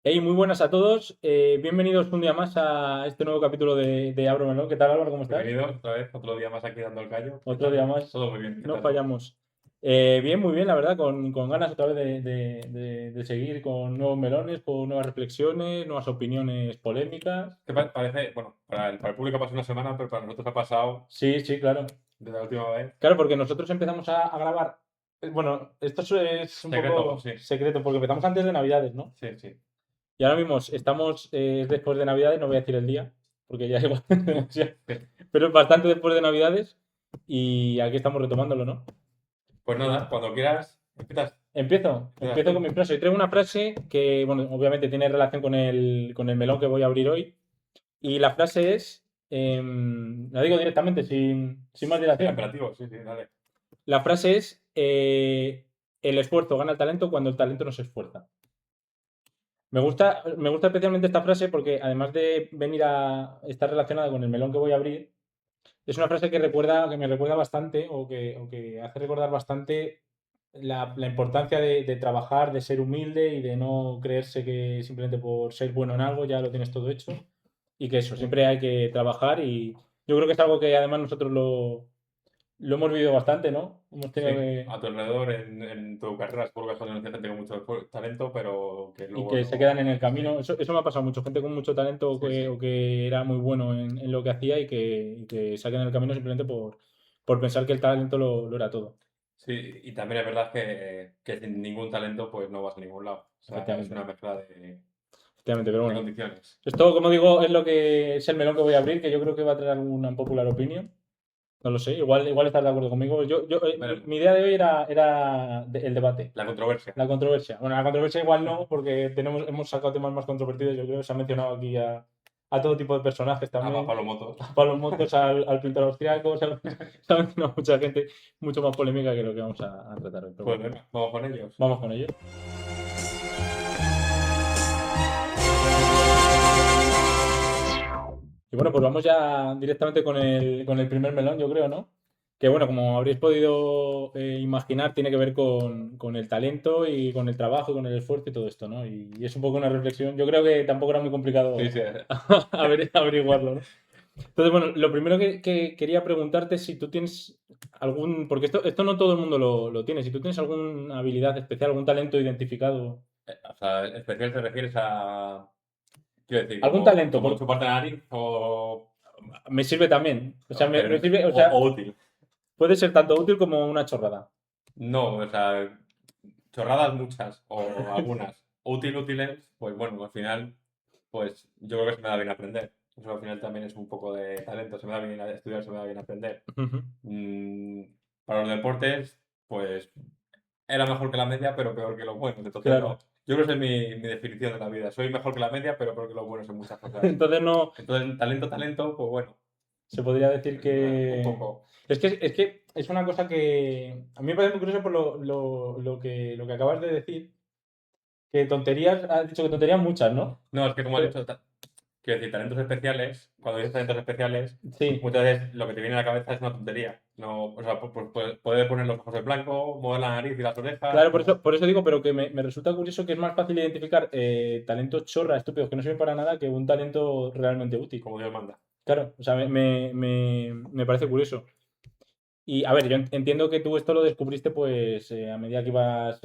Hey, muy buenas a todos. Bienvenidos un día más a este nuevo capítulo de Abro Melón. ¿Qué tal, Álvaro? ¿Cómo estás? Bienvenido otra vez, otro día más aquí dando el callo. ¿Qué Otro día tal? más. Todo muy bien, ¿qué No tal tú? fallamos. Bien, muy bien, la verdad, con ganas otra vez de seguir con nuevos melones, con nuevas reflexiones, nuevas opiniones polémicas. ¿Qué parece? Bueno, para el público pasa una semana, pero para nosotros ha pasado Sí, sí, claro. desde la última vez. Claro, porque nosotros empezamos a grabar. Bueno, esto es un Secreto, poco sí, secreto, porque empezamos antes de Navidades, ¿no? sí, sí. Y ahora mismo estamos después de Navidades, no voy a decir el día, porque ya igual, pero es bastante después de Navidades y aquí estamos retomándolo, ¿no? Pues nada, cuando quieras, empiezas Empiezo con tú. mi frase. Hoy traigo una frase que, bueno, obviamente tiene relación con el melón que voy a abrir hoy. Y la frase es, la digo directamente, sin más Sin dilación. apelativo, sí, sí, dale. La frase es, el esfuerzo gana el talento cuando el talento no se esfuerza. Me gusta especialmente esta frase porque además de venir a estar relacionada con el melón que voy a abrir, es una frase que me recuerda bastante o que hace recordar bastante la importancia de trabajar, de ser humilde y de no creerse que simplemente por ser bueno en algo ya lo tienes todo hecho. Y que eso, siempre hay que trabajar y yo creo que es algo que además nosotros lo hemos vivido bastante, ¿no? Hemos Sí, tenido que... a tu alrededor, en tu carrera, seguro que has conocido gente con mucho talento, pero que Y luego que se quedan en no. el camino. Sí, Eso me ha pasado mucho. Gente con mucho talento sí, sí. o que era muy bueno en lo que hacía y que se ha quedado en el camino simplemente por pensar que el talento lo era todo. Sí, y también es verdad que sin ningún talento pues no vas a ningún lado. O sea, es Efectivamente. una mezcla de, Efectivamente, pero de bueno. condiciones. Esto, como digo, es lo que es el melón que voy a abrir, que yo creo que va a tener alguna popular opinion. No lo sé, igual estás de acuerdo conmigo. Mi Veremos. idea de hoy era el debate, La controversia. la controversia. Bueno, la controversia igual no, porque hemos sacado temas más controvertidos. Yo creo que se ha mencionado aquí a todo tipo de personajes A también. Pablo Motos. A Pablo Motos, al pintor austriaco, se ha mencionado mucha gente, mucho más polémica que lo que vamos a tratar hoy. Pero Pues bueno, venga, vamos con ellos. vamos con ello. Y bueno, pues vamos ya directamente con el primer melón, yo creo, ¿no? Que bueno, como habréis podido imaginar, tiene que ver con el talento y con el trabajo y con el esfuerzo y todo esto, ¿no? Y es un poco una reflexión. Yo creo que tampoco era muy Sí, complicado sí. averiguarlo, ¿no? Entonces, bueno, lo primero que quería preguntarte es si tú tienes algún, porque esto no todo el mundo lo tiene, si tú tienes alguna habilidad especial, algún talento identificado, O sea, especial te refieres a. Quiero decir, algún como, talento, como chuparte la nariz o. me sirve también. O sea, Pero, me sirve, o o sea, útil. puede ser tanto útil como una chorrada. No, o sea, chorradas muchas o algunas. Útiles, pues bueno, al final, pues yo creo que se me da bien aprender. Eso al final también es un poco de talento. Se me da bien estudiar, se me da bien aprender. Ujú. Mm, para los deportes, pues era mejor que la media, pero peor que los buenos. Entonces, Claro. no. Yo creo que esa es mi definición de la vida. Soy mejor que la media, pero peor que los buenos en muchas cosas. Entonces no Entonces, talento, pues bueno, se podría decir un que... poco. Es que es una cosa que a mí me parece muy curioso por lo que acabas de decir, que tonterías, has dicho que tonterías muchas, ¿no? No, es que como has Pero, dicho, quiero decir, talentos especiales, cuando dices talentos especiales, sí, muchas veces lo que te viene a la cabeza es una tontería. No, o sea, poder poner los ojos en blanco, mover la nariz y las orejas, claro, como, por eso digo, pero que me resulta curioso que es más fácil identificar talentos chorra, estúpidos, que no sirven para nada, que un talento realmente útil. como Dios manda. Claro, o sea, me parece curioso. Y a ver, yo entiendo que tú esto lo descubriste pues a medida que ibas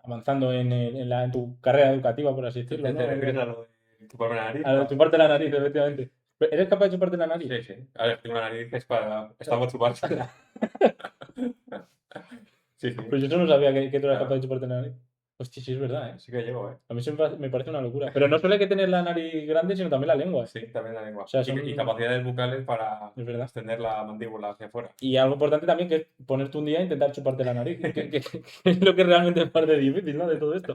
avanzando en tu carrera educativa, por así ¿Te, decirlo, te- te ¿no? refieres a lo de chuparme la nariz? A lo de chuparte la nariz, efectivamente. ¿Eres capaz de chuparte la nariz? Sí, sí. A ver, tengo una nariz que es para. Está para chupársela. Sí, sí. Pues yo eso no sabía que tú eras capaz de Claro. chuparte la nariz. Hostia, sí es verdad, ¿eh? Sí que llevo, ¿eh? A mí me parece una locura. Pero no solo hay que tener la nariz grande, sino también la lengua, ¿eh? Sí, también la O lengua. sea, Y son... capacidades bucales para Es verdad. extender la mandíbula hacia afuera. Y algo importante también que es ponerte un día e intentar chuparte la nariz, que es lo que realmente me parece difícil, ¿no? De todo esto.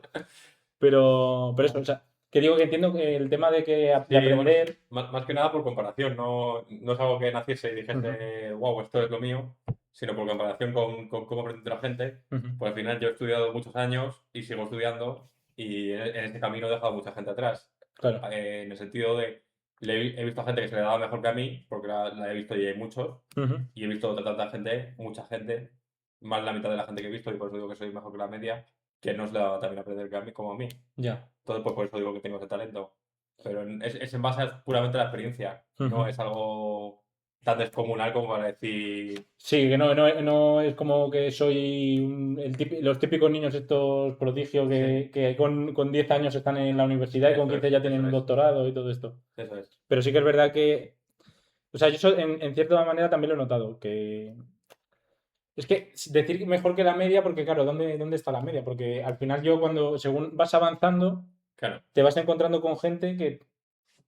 Pero eso, o sea, que digo que entiendo que el tema de Sí, bueno, aprender. más que nada por comparación. No, no es algo que naciese y Ujú, dijese, wow, esto es lo mío, sino por comparación con cómo aprende otra gente. ujú. Pues al final yo he estudiado muchos años y sigo estudiando y en este camino he dejado mucha gente atrás. Claro. En el sentido de, he visto a gente que se le daba mejor que a mí, porque la he visto y hay muchos, Ujú, y he visto otra tanta gente, mucha gente, más de la mitad de la gente que he visto, y por eso digo que soy mejor que la media, que no os le da también aprender que a mí, como a mí. Ya. Entonces, pues por eso digo que tengo ese talento. Pero es en base a puramente la experiencia. No Ujú. es algo tan descomunal como para decir, Sí, que no es como que soy los típicos niños estos prodigios sí, que con 10 años están en la universidad y con 15 ya tienen eso un es, doctorado y todo esto. eso es. Pero sí que es verdad que, o sea, yo en cierta manera también lo he notado, que es que decir mejor que la media, porque claro, ¿dónde está la media? Porque al final yo cuando, según vas avanzando, Claro. te vas encontrando con gente que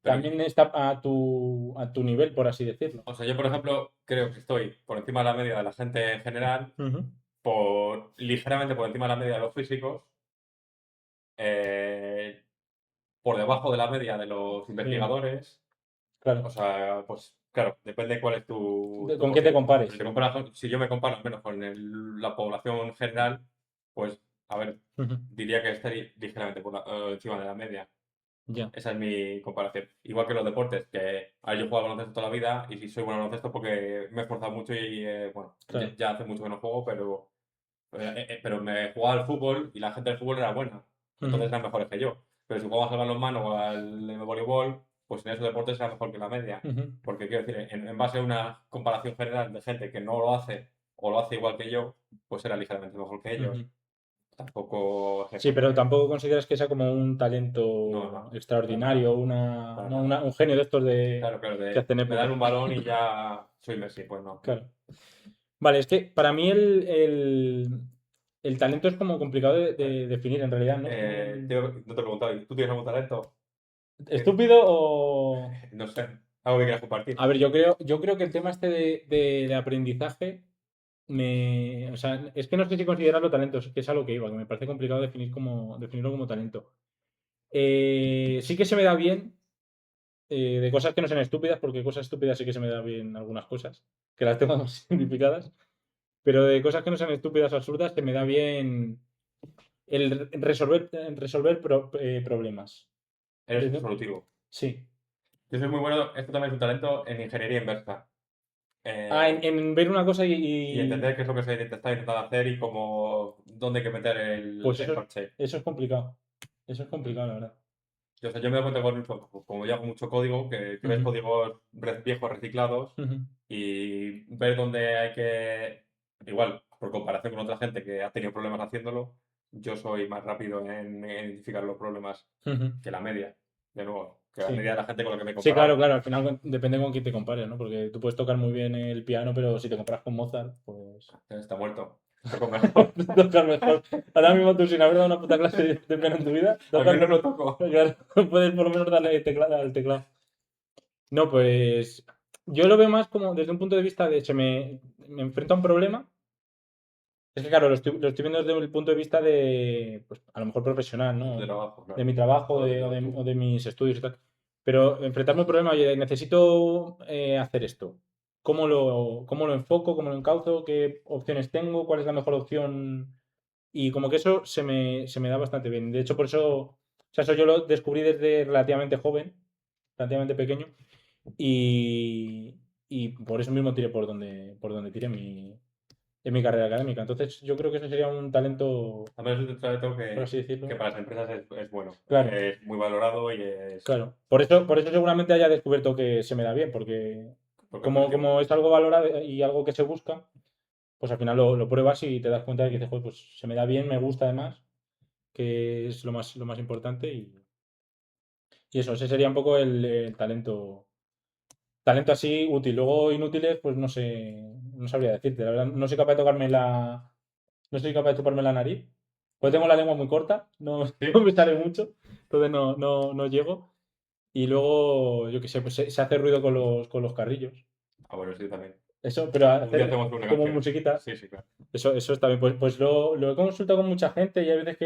Pero, también está a tu nivel, por así decirlo. o sea, yo, por ejemplo, creo que estoy por encima de la media de la gente en general, Ujú. ligeramente por encima de la media de los físicos, eh, por debajo de la media de los Sí, investigadores. O claro. sea, pues claro, depende cuál es tu ¿Con qué te posición. Si, compares? si yo me comparo al menos con la población general, pues, a ver, Ujú. diría que estaría ligeramente encima de la media. Ya, Esa es mi comparación. Igual que los deportes, que a ver, yo he jugado al baloncesto toda la vida y si soy bueno al baloncesto porque me he esforzado mucho y, bueno, claro. ya hace mucho que no juego, pero me jugaba al fútbol y la gente del fútbol era buena. Ujú. Entonces eran mejores que yo. Pero si jugabas al balonmano o al voleibol, pues en esos deportes era mejor que la media. Ujú. Porque quiero decir, en base a una comparación general de gente que no lo hace o lo hace igual que yo, pues era ligeramente mejor que ellos. Ujú. Tampoco es Sí, eso pero que... tampoco consideras que sea como un No, talento no, para nada, extraordinario, para no, nada. un genio de estos Claro, claro, que hacen me dan época. un balón y ya soy Messi, pues no. Claro. Vale, es que para mí el talento es como complicado A ver, de definir en realidad, ¿no? no te he preguntado, ¿tú tienes algún talento? ¿Qué? ¿Estúpido o...? No sé, algo que quieras compartir. A ver, yo creo que el tema este de aprendizaje o sea, es que no sé si considerarlo talento, es que es a lo que iba, que me parece complicado definirlo como talento. Sí que se me da bien de cosas que no sean estúpidas, porque cosas estúpidas sí que se me da bien algunas cosas, que las tengo simplificadas, pero de cosas que no sean estúpidas o absurdas se me da bien el resolver problemas. Eres resolutivo. Sí. Yo soy muy bueno, esto también es un talento en ingeniería inversa. Ah, en, Eh, en ver una cosa y entender qué es lo que se está intentando hacer y cómo, dónde hay que meter pues el eso, parche. eso es complicado. Eso es complicado, la verdad. Yo, o sea, yo me doy cuenta con como yo hago mucho código, que ves Ujú, códigos viejos reciclados ujú, y ver dónde hay que, igual, por comparación con otra gente que ha tenido problemas haciéndolo, yo soy más rápido en identificar los problemas ujú. que la media. De nuevo, que la Sí. media de la gente con la que me he Sí, claro, comparado. claro. Al final depende con quién te compares, ¿no? Porque tú puedes tocar muy bien el piano, pero si te comparas con Mozart, pues Está muerto. Toco mejor. tocar mejor. Ahora mismo tú sin haber dado una puta clase de piano en tu vida, Al tocas menos lo mejor. toco. Claro, puedes por lo menos darle teclado al teclado. No, pues yo lo veo más como desde un punto de vista de me enfrento a un problema. Es que claro, lo estoy viendo desde el punto de vista de, pues a lo mejor profesional, De tu ¿no? trabajo, De claro. mi trabajo O de o lo de, tú. o de mis estudios y tal. Pero enfrentarme a un problema, oye, necesito hacer esto. ¿Cómo lo enfoco? ¿Cómo lo encauzo? ¿Qué opciones tengo? ¿Cuál es la mejor opción? Y como que eso se me da bastante bien. De hecho, por eso, o sea, eso yo lo descubrí desde relativamente joven, relativamente pequeño. Y, y por eso mismo tiré por donde tiré en mi carrera académica. Entonces, yo creo que ese sería un talento, Al menos es un trato por así que decirlo. para las empresas es bueno. Claro, Es muy valorado y es claro. Por eso seguramente haya descubierto que se me da bien, porque porque como, ofreció. como es algo valorado y algo que se busca, pues al final lo pruebas y te das cuenta de que dices, "Joder, pues se me da bien, me gusta además, que es lo más importante. Y eso, ese sería un poco el talento. Talento así útil. Luego inútiles, pues no sé, no sabría decirte. La verdad, no soy capaz de no soy capaz de chuparme la nariz. Pues tengo la lengua muy corta, no, no ¿Sí? me sale mucho, entonces no llego. Y luego, yo qué sé, pues se hace ruido con los carrillos. Ah, bueno, sí, también. Eso, pero Un día hacer hacemos una como canción. musiquita, Sí, sí, claro. eso está bien. Pues lo he consultado con mucha gente y hay veces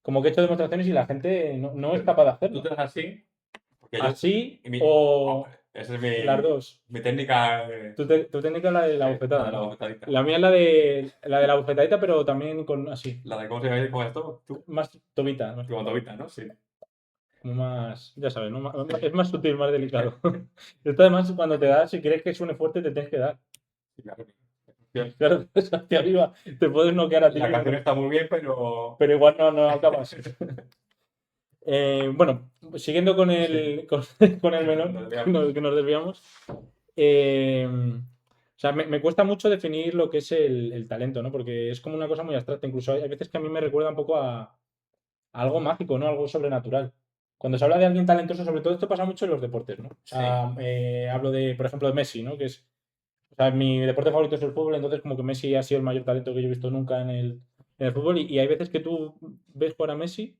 como que he hecho demostraciones y la gente no es Pero capaz de tú te hacerlo. das así, porque yo. Así y mi- oh, o esa es las dos. mi técnica. Tu técnica es la de la Sí, la bofetada, de la ¿no? bofetadita. La mía es la de la bofetadita, pero también con así. La de cómo se llama, cómo es esto, tú. Más tobita, ¿no? Tu motovita, ¿no? Sí. Como más, ya sabes, ¿no? Es más sutil, más delicado. Esto además, cuando te das, si quieres que suene fuerte, te tienes que dar. Sí, claro. Claro, es hacia arriba, te puedes noquear a ti La mismo, canción está muy bien, pero... pero igual no acabas. Bueno, siguiendo con Sí, con el melón, nos desviamos. que nos desviamos. O sea, me cuesta mucho definir lo que es el talento, ¿no? Porque es como una cosa muy abstracta. Incluso hay veces que a mí me recuerda un poco a algo mágico, ¿no? Algo sobrenatural. Cuando se habla de alguien talentoso, sobre todo esto pasa mucho en los deportes, ¿no? O Sí, sea, hablo de, por ejemplo, de Messi, ¿no? Que es, o sea, mi deporte favorito es el fútbol, entonces como que Messi ha sido el mayor talento que yo he visto nunca en el fútbol y hay veces que tú ves jugar a Messi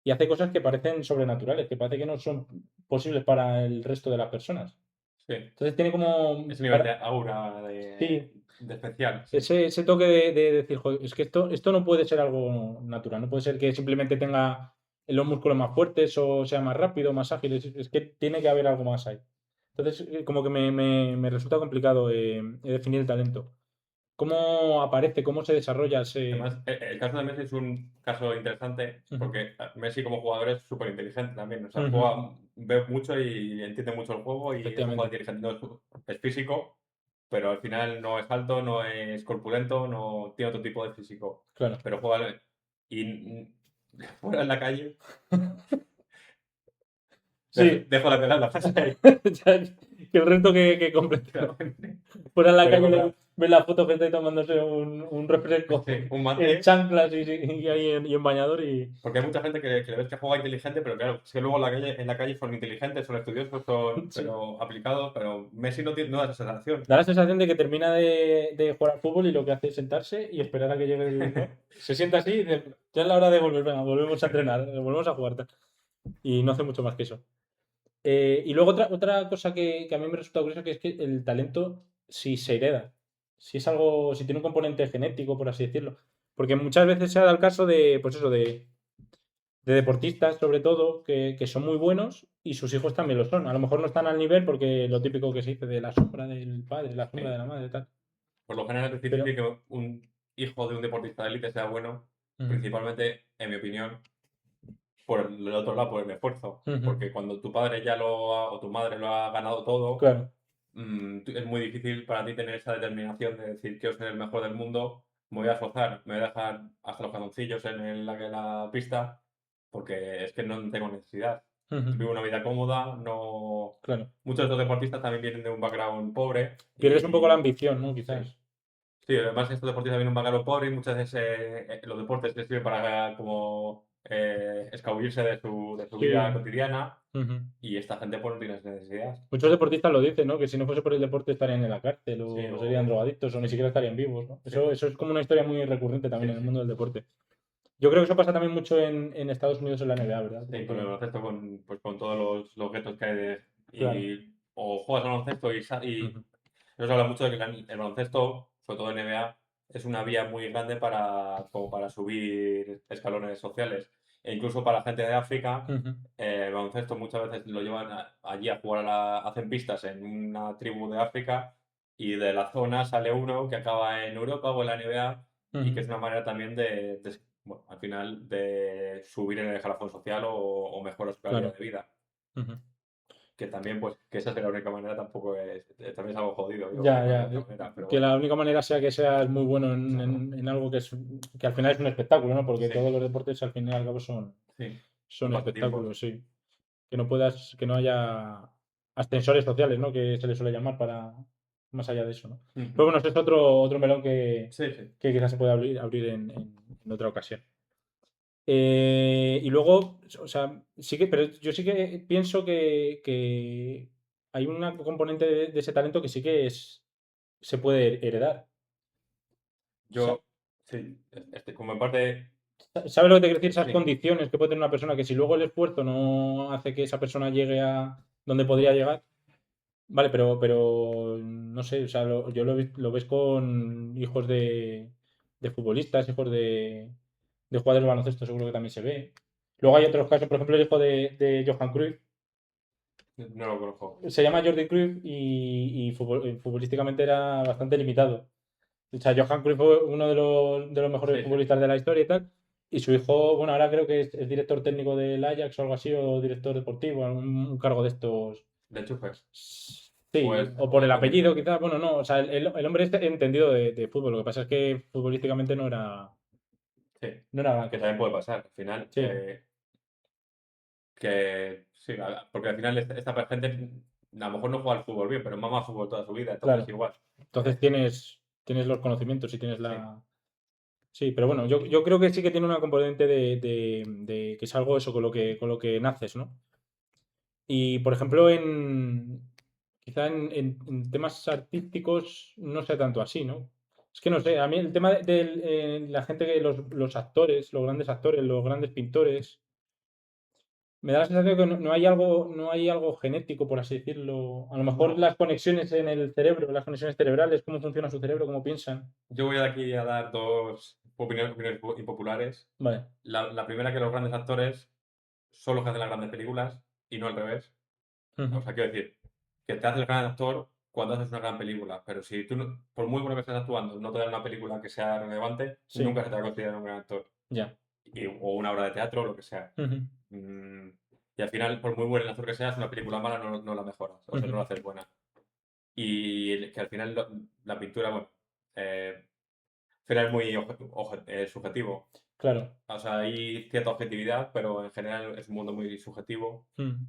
y hace cosas que parecen sobrenaturales, que parece que no son posibles para el resto de las personas. sí. Entonces tiene como, Ese nivel de aura, sí, de especial, sí. ese toque de decir, "Joder, es que esto no puede ser algo natural, no puede ser que simplemente tenga los músculos más fuertes o sea más rápido, más ágil, es que tiene que haber algo más ahí. Entonces, como que me resulta complicado definir el talento. ¿Cómo aparece? ¿Cómo se desarrolla ese...? Además, el caso de Messi es un caso interesante Ujú, porque Messi como jugador es súper inteligente también. O sea, ujú, juega, ve mucho y entiende mucho el juego y es un jugador efectivamente, inteligente. No es físico, pero al final no es alto, no es corpulento, no tiene otro tipo de físico. claro. Pero juega y fuera en la calle, Sí, dejo la pelada la frase ahí. ya que el resto que complete, ¿no? Fuera en la Pero calle fuera, ves la foto que está tomándose un refresco sí, un en mate. chanclas y ahí y en bañador y... Porque hay mucha gente que le ves que juega inteligente, pero claro, es que luego en la calle son inteligentes, son estudiosos, son Sí. pero aplicados, pero Messi no da esa sensación. Da la sensación de que termina de jugar al fútbol y lo que hace es sentarse y esperar a que llegue el... ¿no? Se sienta así y dice, ya es la hora de volver, venga, volvemos a entrenar, volvemos a jugar. Tal. Y no hace mucho más que eso. Y luego otra cosa que a mí me resulta curiosa que es que el talento, si se hereda, si es algo, si tiene un componente genético, por así decirlo. Porque muchas veces se ha dado el caso de, pues eso, de deportistas, sobre todo, que son muy buenos y sus hijos también lo son. A lo mejor no están al nivel porque lo típico que se dice de la sombra del padre, la sombra de Sí. la madre, tal. Por lo general es Pero, difícil que un hijo de un deportista de élite sea bueno, ujú, principalmente, en mi opinión, por el otro lado, por el esfuerzo. ujú, Porque cuando tu padre o tu madre lo ha ganado todo, claro, es muy difícil para ti tener esa determinación de decir quiero ser el mejor del mundo, me voy a esforzar, me voy a dejar hasta los canoncillos en la pista, porque es que no tengo necesidad. ujú, Vivo una vida cómoda, no... claro. Muchos de estos deportistas también vienen de un background pobre Pierdes un poco la y... ambición, ¿no? Sí. Quizás. Sí, además estos deportistas vienen de un background pobre y muchas veces los deportes les sirven para como escabullirse de su vida Sí. cotidiana Ujú. y esta gente pues no tiene esa necesidad. Muchos deportistas lo dicen, ¿no? Que si no fuese por el deporte estarían en la cárcel Sí, o serían o... drogadictos o ni Sí, siquiera estarían vivos, ¿no? sí, Eso es como una historia muy recurrente también sí, en el sí. mundo del deporte. Yo creo que eso pasa también mucho en Estados Unidos en la NBA, ¿verdad? Sí, con el Porque, baloncesto, con todos los retos que hay claro. o juegas al baloncesto y Ujú, eso se habla mucho de que el baloncesto, sobre todo en NBA, es una vía muy grande como para subir escalones sociales. E incluso para gente de África, ujú, el baloncesto muchas veces lo llevan allí a jugar, hacen pistas en una tribu de África y de la zona sale uno que acaba en Europa o en la NBA y que ujú, es una manera también bueno, al final de subir en el escalafón social o mejorar su calidad claro. de vida. Ujú. Que también, pues, que esa es la única manera, tampoco también es algo jodido, digo, Ya, que no hay ya. otra manera, pero Que bueno, la única manera sea que seas muy bueno en algo que al final es un espectáculo, ¿no? Porque sí, todos los deportes al fin y al cabo sí, son son pasatiempos, espectáculos, sí. Que no haya ascensores sociales, ¿no? Que se le suele llamar para más allá de eso, ¿no? Pero ujú, bueno, ese es otro melón sí, sí. que quizás se puede abrir en otra ocasión. Y luego, o sea, pero yo sí que pienso que hay una componente de ese talento que sí que se puede heredar. Yo, sí, como en parte, ¿Sabes lo que te quiero decir? Esas sí, condiciones que puede tener una persona que si luego el esfuerzo no hace que esa persona llegue a donde podría llegar, vale, pero no sé, o sea, yo lo ves con hijos de futbolistas, hijos de jugadores de baloncesto, seguro que también se ve. Luego hay otros casos, por ejemplo, el hijo de Johan Cruyff, no lo conozco. se llama Jordi Cruyff y futbolísticamente era bastante limitado. O sea, Johan Cruyff fue uno de los mejores Sí, sí, futbolistas de la historia y tal. Y su hijo, bueno, ahora creo que es director técnico del Ajax o algo así, o director deportivo, un cargo de estos. de enchufes. Sí, Pues o por el lo apellido, mismo. quizás. Bueno, no, o sea, el hombre este entendido de fútbol. Lo que pasa es que futbolísticamente Sí, no era gran que cosa. también puede pasar. Al final, Sí, que sí, porque al final esta gente a lo mejor no juega al fútbol bien, pero mama fútbol toda su vida, entonces claro. igual. Entonces tienes los conocimientos y tienes Sí. la. Sí, pero bueno, yo creo que sí que tiene una componente de que es algo eso con lo que naces, ¿no? Y por ejemplo, quizá en temas artísticos no sea tanto así, ¿no? Es que no sé, a mí el tema de la gente, los actores, los grandes actores, los grandes pintores, me da la sensación que no hay algo genético, por así decirlo. A lo mejor No, las conexiones en el cerebro, las conexiones cerebrales, cómo funciona su cerebro, cómo piensan. yo voy de aquí a dar dos opiniones impopulares. Vale. La primera, que los grandes actores son los que hacen las grandes películas y no al revés. Ujú. O sea, quiero decir, que te haces gran actor cuando haces una gran película, pero si tú, por muy bueno que estés actuando, no te dan una película que sea relevante, Sí, nunca se te va a considerar un gran actor. ya. O una obra de teatro o lo que sea. Ujú, Mm, y al final, por muy buen actor que seas, una película mala no la mejoras, o sea, no ujú. la haces buena. Y que al final la pintura, bueno, al final es muy subjetivo. Claro. O sea, hay cierta objetividad, pero en general es un mundo muy subjetivo. Mm.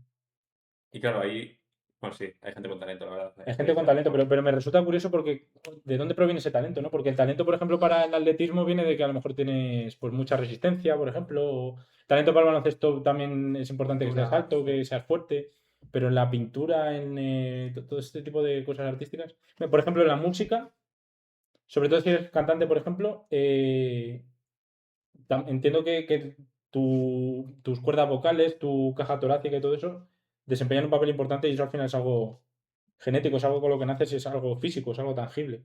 Y claro, ahí, bueno, sí, hay gente con talento, la verdad, Hay que gente con dice a lo talento, mejor. pero me resulta curioso porque ¿de dónde proviene ese talento, no? Porque el talento, por ejemplo, para el atletismo viene de que a lo mejor tienes pues mucha resistencia, por ejemplo. O talento para el baloncesto también es importante que seas Cultura, alto, sí. que seas fuerte. Pero en la pintura, en todo este tipo de cosas artísticas, por ejemplo, en la música, sobre todo si eres cantante, por ejemplo, entiendo que tus cuerdas vocales, tu caja torácica y todo eso desempeñan un papel importante y eso al final es algo genético, es algo con lo que naces, es algo físico, es algo tangible.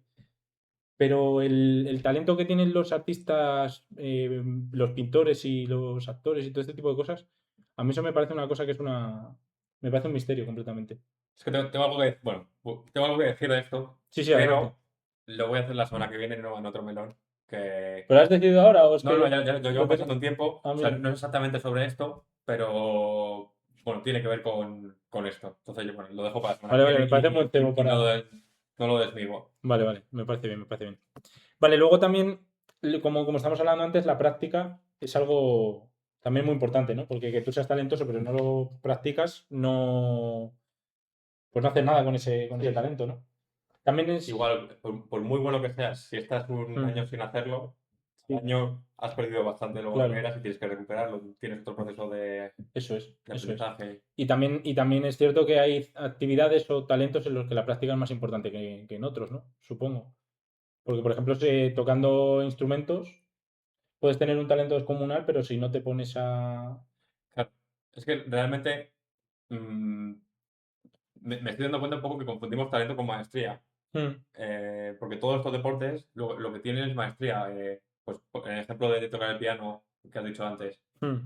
Pero el talento que tienen los artistas, los pintores y los actores y todo este tipo de cosas, a mí eso me parece una cosa que me parece un misterio completamente. Es que tengo algo que, bueno, tengo algo que decir de esto, Sí, sí, adelante. pero lo voy a hacer la semana que viene, no en otro melón. Que... ¿Pero has decidido ahora o es No, no, que ya lo lo llevo tenías? pensando un tiempo. Ah, O sea, mira. no es exactamente sobre esto, pero bueno, tiene que ver con esto. Entonces, yo, bueno, lo dejo para la semana Vale, que vale, viene me parece un buen tema y no, para. no lo desmigo. Vale, vale, me parece bien, me parece bien. Vale, luego también, como estamos hablando antes, la práctica es algo también muy importante, ¿no? Porque que tú seas talentoso pero no lo practicas, pues no haces nada con ese Sí, sí. talento, ¿no? También es. Igual, por muy bueno que seas, si estás un Mm, año sin hacerlo, al sí, año has perdido bastante de lo bueno que claro, eras y tienes que recuperarlo. Tienes otro proceso eso es, de eso es. aprendizaje. Y también es cierto que hay actividades o talentos en los que la práctica es más importante que en otros, ¿no? Supongo. Porque, por ejemplo, tocando instrumentos, puedes tener un talento descomunal, pero si no te pones a. Claro, es que realmente mm, me estoy dando cuenta un poco que confundimos talento con maestría. Mm, Porque todos estos deportes lo que tienen es maestría. Pues en el ejemplo de tocar el piano que has dicho antes. mm,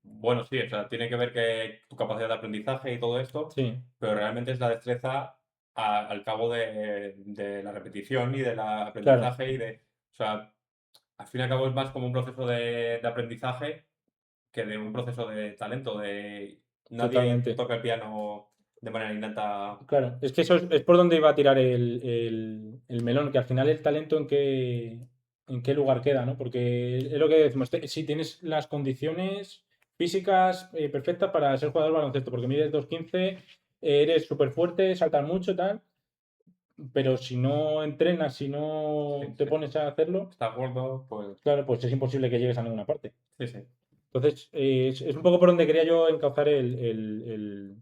Bueno, sí, o sea, tiene que ver que tu capacidad de aprendizaje y todo esto, sí, pero realmente es la destreza al cabo de la repetición y del claro, aprendizaje o sea, al fin y al cabo es más como un proceso de aprendizaje que de un proceso de talento, nadie totalmente. toca el piano de manera innata. Claro, es que eso es por donde iba a tirar el melón, que al final el talento en qué lugar queda, ¿no? Porque es lo que decimos, si tienes las condiciones físicas perfectas para ser jugador de baloncesto, porque mides 2,15, eres súper fuerte, saltas mucho, tal, pero si no entrenas, si Sí, no te sí. pones a hacerlo, Estás gordo, pues claro, pues es imposible que llegues a ninguna parte. sí, sí. Entonces, es un poco por donde quería yo encauzar el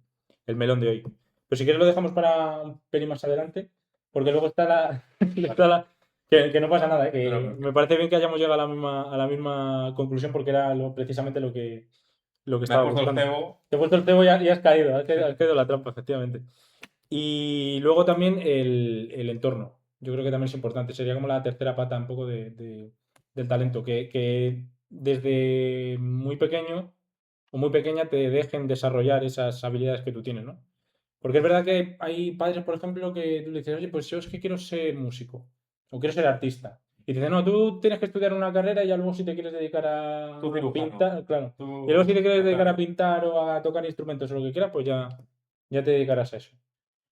melón de hoy. Pero si quieres lo dejamos para un pelín más adelante, porque luego está la. Vale. está la que no pasa nada, No, no, que me parece bien que hayamos llegado a la misma conclusión porque era precisamente lo que me has estaba puesto el buscando. cebo. Te he puesto el cebo y has caído, has Sí, caído, has caído en la trampa, efectivamente. Y luego también el entorno. Yo creo que también es importante. Sería como la tercera pata un poco del talento. Que desde muy pequeño o muy pequeña te dejen desarrollar esas habilidades que tú tienes, ¿no? Porque es verdad que hay padres, por ejemplo, que tú le dices, oye, pues yo es que quiero ser músico o quiero ser artista. Y te dicen, no, tú tienes que estudiar una carrera y ya luego si te quieres dedicar tú a cirujano, pintar, claro. Y luego si tú te quieres dedicar a notario. pintar o a tocar instrumentos o lo que quieras, pues ya te dedicarás a eso.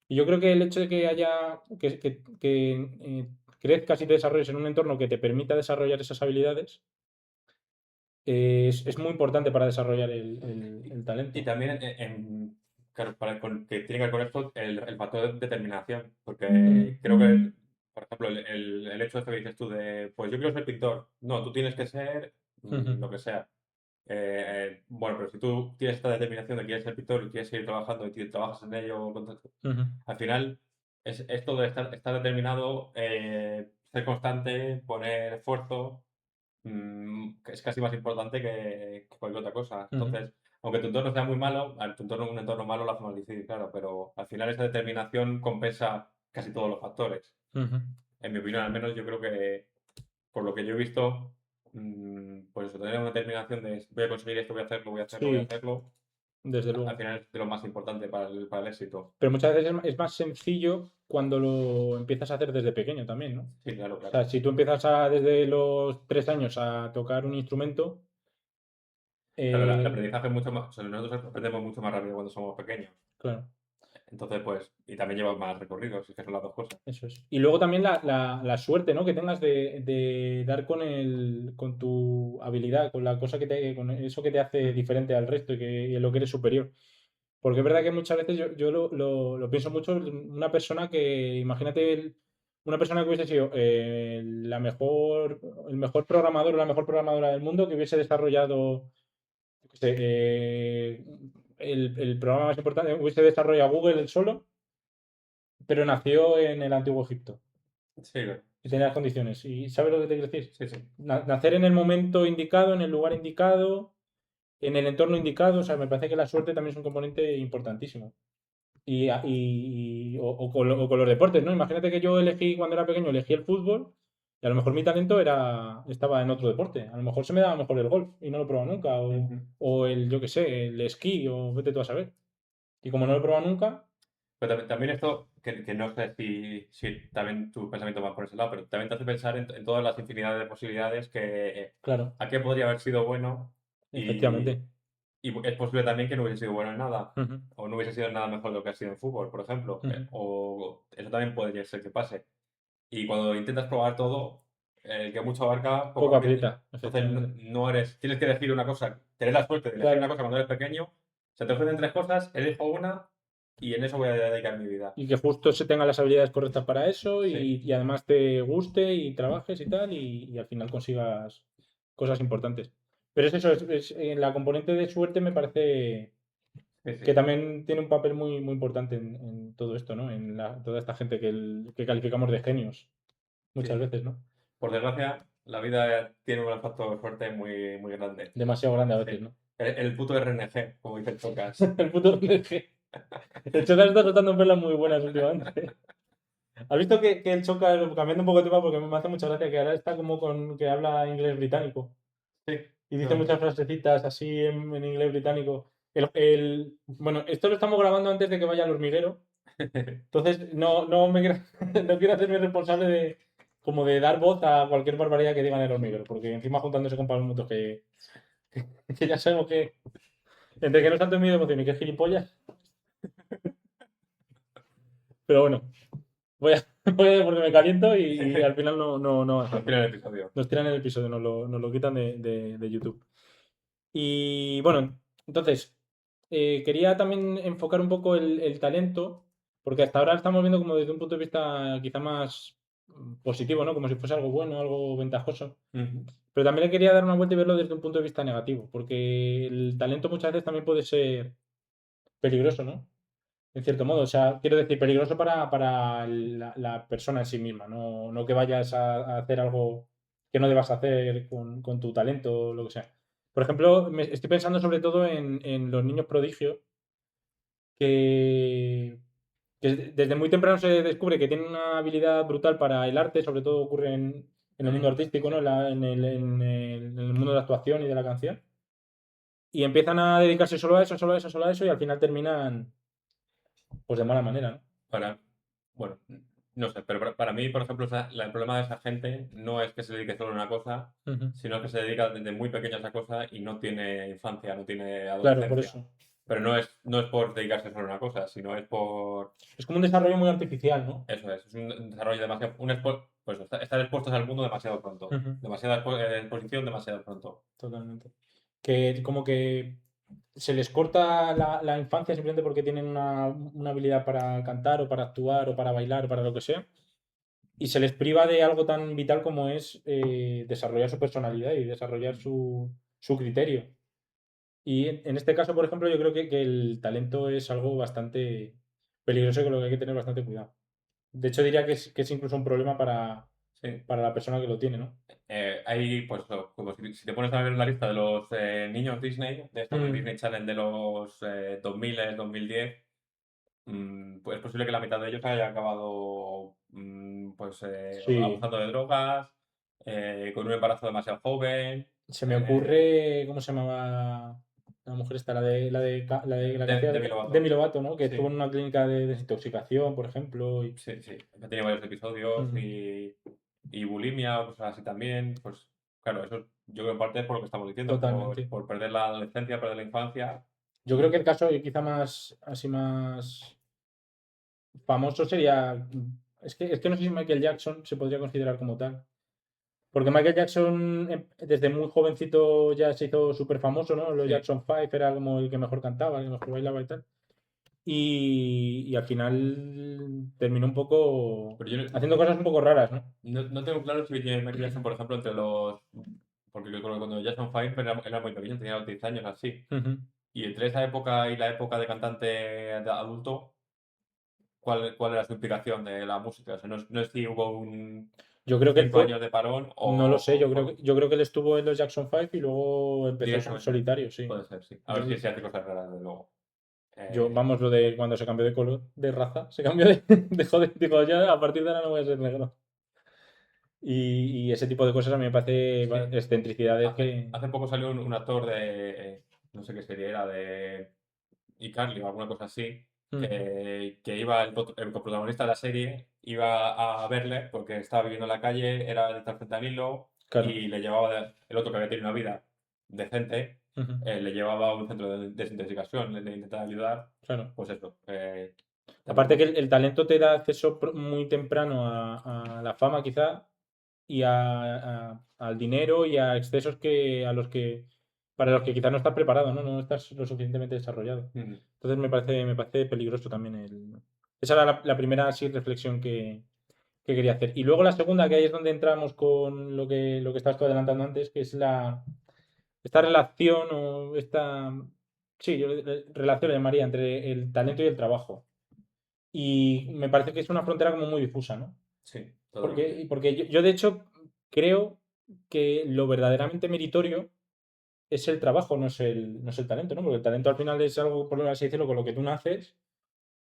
Y yo creo que el hecho de que haya, crezcas y te desarrolles en un entorno que te permita desarrollar esas habilidades es muy importante para desarrollar el Y talento. también, claro, que tiene que ver con esto el factor de determinación, Mm, porque creo que, por ejemplo, el hecho de esto que dices tú de, pues yo quiero ser pintor, no, tú tienes que ser ujú, lo que sea. Bueno, pero si tú tienes esta determinación de que quieres ser pintor y quieres seguir trabajando y trabajas en ello, ujú, al final es esto de estar determinado, ser constante, poner esfuerzo, que es casi más importante que cualquier otra cosa. ujú, Entonces, aunque tu entorno sea muy malo, tu entorno un entorno malo lo hace más difícil, claro, pero al final esa determinación compensa casi todos los factores. ujú. En mi opinión, al menos yo creo que, por lo que yo he visto, pues eso, tener una determinación de voy a conseguir esto, voy a hacerlo, voy a hacerlo, voy a Sí, hacerlo, desde al luego. final es de lo más importante para el éxito. Pero muchas veces es más sencillo cuando lo empiezas a hacer desde pequeño también, ¿no? Sí, claro, O claro. sea, si tú empiezas desde los 3 años a tocar un instrumento, Claro, el eh, aprendizaje es mucho más, o sea, nosotros aprendemos mucho más rápido cuando somos pequeños. claro, Entonces, pues, y también llevas más recorridos, es que son las dos cosas. eso es. Y luego también la suerte, ¿no? Que tengas de dar con tu habilidad, con la cosa con eso que te hace Mm. diferente al resto y en lo que eres superior. Porque es verdad que muchas veces yo lo pienso mucho, una persona que, imagínate, una persona que hubiese sido el mejor programador o la mejor programadora del mundo que hubiese desarrollado, yo qué sé, el programa más importante, hubiese desarrollado Google él solo, pero nació en el antiguo Egipto Sí, y sí, tenía las condiciones. ¿Y sabes lo que te quiero decir? sí, sí. Nacer en el momento indicado, en el lugar indicado, en el entorno indicado, o sea, me parece que la suerte también es un componente importantísimo. O con los deportes, ¿no? Imagínate que yo elegí, cuando era pequeño, elegí el fútbol y a lo mejor mi talento estaba en otro deporte. A lo mejor se me daba mejor el golf y no lo he probado nunca. O, Ujú. o el, yo qué sé, el esquí, o vete tú a saber. Y como no lo he probado nunca, Pero también esto, que no sé si también tu pensamiento va por ese lado, pero también te hace pensar en todas las infinidades de posibilidades que claro, a qué podría haber sido bueno y, efectivamente. y es posible también que no hubiese sido bueno en nada, Ujú, o no hubiese sido nada mejor de lo que ha sido en fútbol, por ejemplo, ujú. o eso también podría ser que pase. Y cuando intentas probar todo, el que mucho abarca, poco Poco aprieta. aprieta, Entonces efectivamente. no eres, tienes que elegir una cosa, tener la suerte de elegir una Claro. cosa cuando eres pequeño, se te ofrecen tres cosas, elijo una y en eso voy a dedicar mi vida. Y que justo se tengan las habilidades correctas para eso Sí, y además te guste y trabajes y tal y al final consigas cosas importantes. Pero es eso, la componente de suerte me parece sí, que sí. también tiene un papel muy, muy importante en todo esto, ¿no? En toda esta gente que calificamos de genios muchas Sí. veces, ¿no? Por desgracia, la vida tiene un factor de suerte muy, muy grande. Demasiado grande a Sí. veces, ¿no? El puto RNG, como dice el Chocas. El puto RNG. El Chocas está soltando perlas muy buenas últimamente. ¿Has visto que el Chocas, cambiando un poco de tema porque me hace mucha gracia, que ahora está como que habla inglés británico Sí, y dice no. muchas frasecitas así en inglés británico? Bueno, esto lo estamos grabando antes de que vaya al hormiguero. Entonces, no me quiero, no quiero hacerme responsable como de dar voz a cualquier barbaridad que digan en el hormiguero, porque encima juntándose con Pablo Motos, que ya sabemos que entre que no es tanto miedo de emoción y que es gilipollas, pero bueno, voy a, voy a porque me caliento y al final no Al avanzamos. final del episodio. Nos tiran el episodio, nos lo quitan de YouTube. Y bueno, entonces, quería también enfocar un poco el talento, porque hasta ahora estamos viendo como desde un punto de vista quizá más positivo, ¿no? Como si fuese algo bueno, algo ventajoso. Ujú. Pero también le quería dar una vuelta y verlo desde un punto de vista negativo, porque el talento muchas veces también puede ser peligroso, ¿no? En cierto modo, o sea, quiero decir, peligroso para la persona en sí misma, no que vayas a hacer algo que no debas hacer con tu talento o lo que sea. Por ejemplo, estoy pensando sobre todo en los niños prodigios, que, que desde muy temprano se descubre que tienen una habilidad brutal para el arte, sobre todo ocurre en el mundo artístico, Sí. ¿no? En el mundo de la actuación y de la canción. Y empiezan a dedicarse solo a eso, solo a eso, solo a eso, y al final terminan pues de mala manera, ¿no? Para, bueno, no sé, pero para mí, por ejemplo, el problema de esa gente no es que se dedique solo a una cosa, Ujú. sino que se dedica desde muy pequeña a esa cosa y no tiene infancia, no tiene Claro, por adolescencia. eso. Pero no es por dedicarse solo a una cosa, sino es por... Es como un desarrollo muy artificial, ¿no? Eso es un desarrollo demasiado... pues estar expuestos al mundo demasiado pronto. Ujú, Demasiada exposición demasiado pronto. totalmente. Que como que se les corta la infancia simplemente porque tienen una habilidad para cantar o para actuar o para bailar o para lo que sea. Y se les priva de algo tan vital como es desarrollar su personalidad y desarrollar su criterio. Y en este caso, por ejemplo, yo creo que el talento es algo bastante peligroso y con lo que hay que tener bastante cuidado. De hecho, diría que es incluso un problema Sí. para la persona que lo tiene, ¿no? Hay, pues, como si te pones a ver la lista de los niños Disney, de estos de Mm, Disney Channel de los 2000, 2010, pues es posible que la mitad de ellos haya acabado pues sí, abusando de drogas, con un embarazo demasiado joven, se me ocurre, ¿cómo se llamaba la mujer esta? La que hacía Demi Demi Lovato. Lovato, ¿no? Que estuvo Sí, en una clínica de desintoxicación, por ejemplo. sí, sí. Ha tenido varios episodios Ujú, y bulimia o cosas así también. Pues claro, eso yo creo que en parte es por lo que estamos diciendo, totalmente. por perder la adolescencia, perder la infancia. Yo creo que el caso quizá más, así más famoso sería. Es que no sé si Michael Jackson se podría considerar como tal. Porque Michael Jackson, desde muy jovencito ya se hizo súper famoso, ¿no? Los Sí, Jackson 5 era como el que mejor cantaba, el que mejor bailaba y tal. Y al final terminó un poco pero yo haciendo cosas un poco raras, ¿no? no tengo claro si Michael Jackson, por ejemplo, entre los... Porque yo creo que cuando Jackson 5 era muy pequeño, tenía los 10 años así. Ujú. Y entre esa época y la época de cantante de adulto, ¿cuál era su implicación de la música? O sea, no es si hubo un Yo creo que él 5 fue, años de parón no lo sé, o yo creo fue que él estuvo en los Jackson 5 y luego empezó en directamente. solitario, sí. Puede ser, sí. A ver Yo, si se hace cosas raras, de luego. Eh, vamos, lo de cuando se cambió de color, de raza, se cambió dejó de, digo, ya a partir de ahora no voy a ser negro. Y ese tipo de cosas a mí me parece sí. excentricidades Hace, que. hace poco salió un actor de, no sé qué serie era, de iCarly o alguna cosa así, Mm, que iba, el coprotagonista de la serie iba a verle porque estaba viviendo en la calle, era de fentanilo claro. y le llevaba, el otro que había tenido una vida decente, Ujú, le llevaba a un centro de desintoxicación, le intentaba ayudar, claro. pues eso, Aparte que tampoco, el talento te da acceso muy temprano a la fama, quizá, y al dinero y a excesos para los que quizás no estás preparado, ¿no? No estás lo suficientemente desarrollado. mm, Entonces me parece peligroso también esa era la primera así reflexión que quería hacer. Y luego la segunda, que ahí es donde entramos con lo que estabas tú adelantando antes, que es esta relación o sí, yo relación le llamaría entre el talento y el trabajo. Y me parece que es una frontera como muy difusa, ¿no? sí, Porque, totalmente. porque yo, de hecho creo que lo verdaderamente meritorio es el trabajo, no es el talento, ¿no? Porque el talento al final es algo, por así decirlo, con lo que tú naces,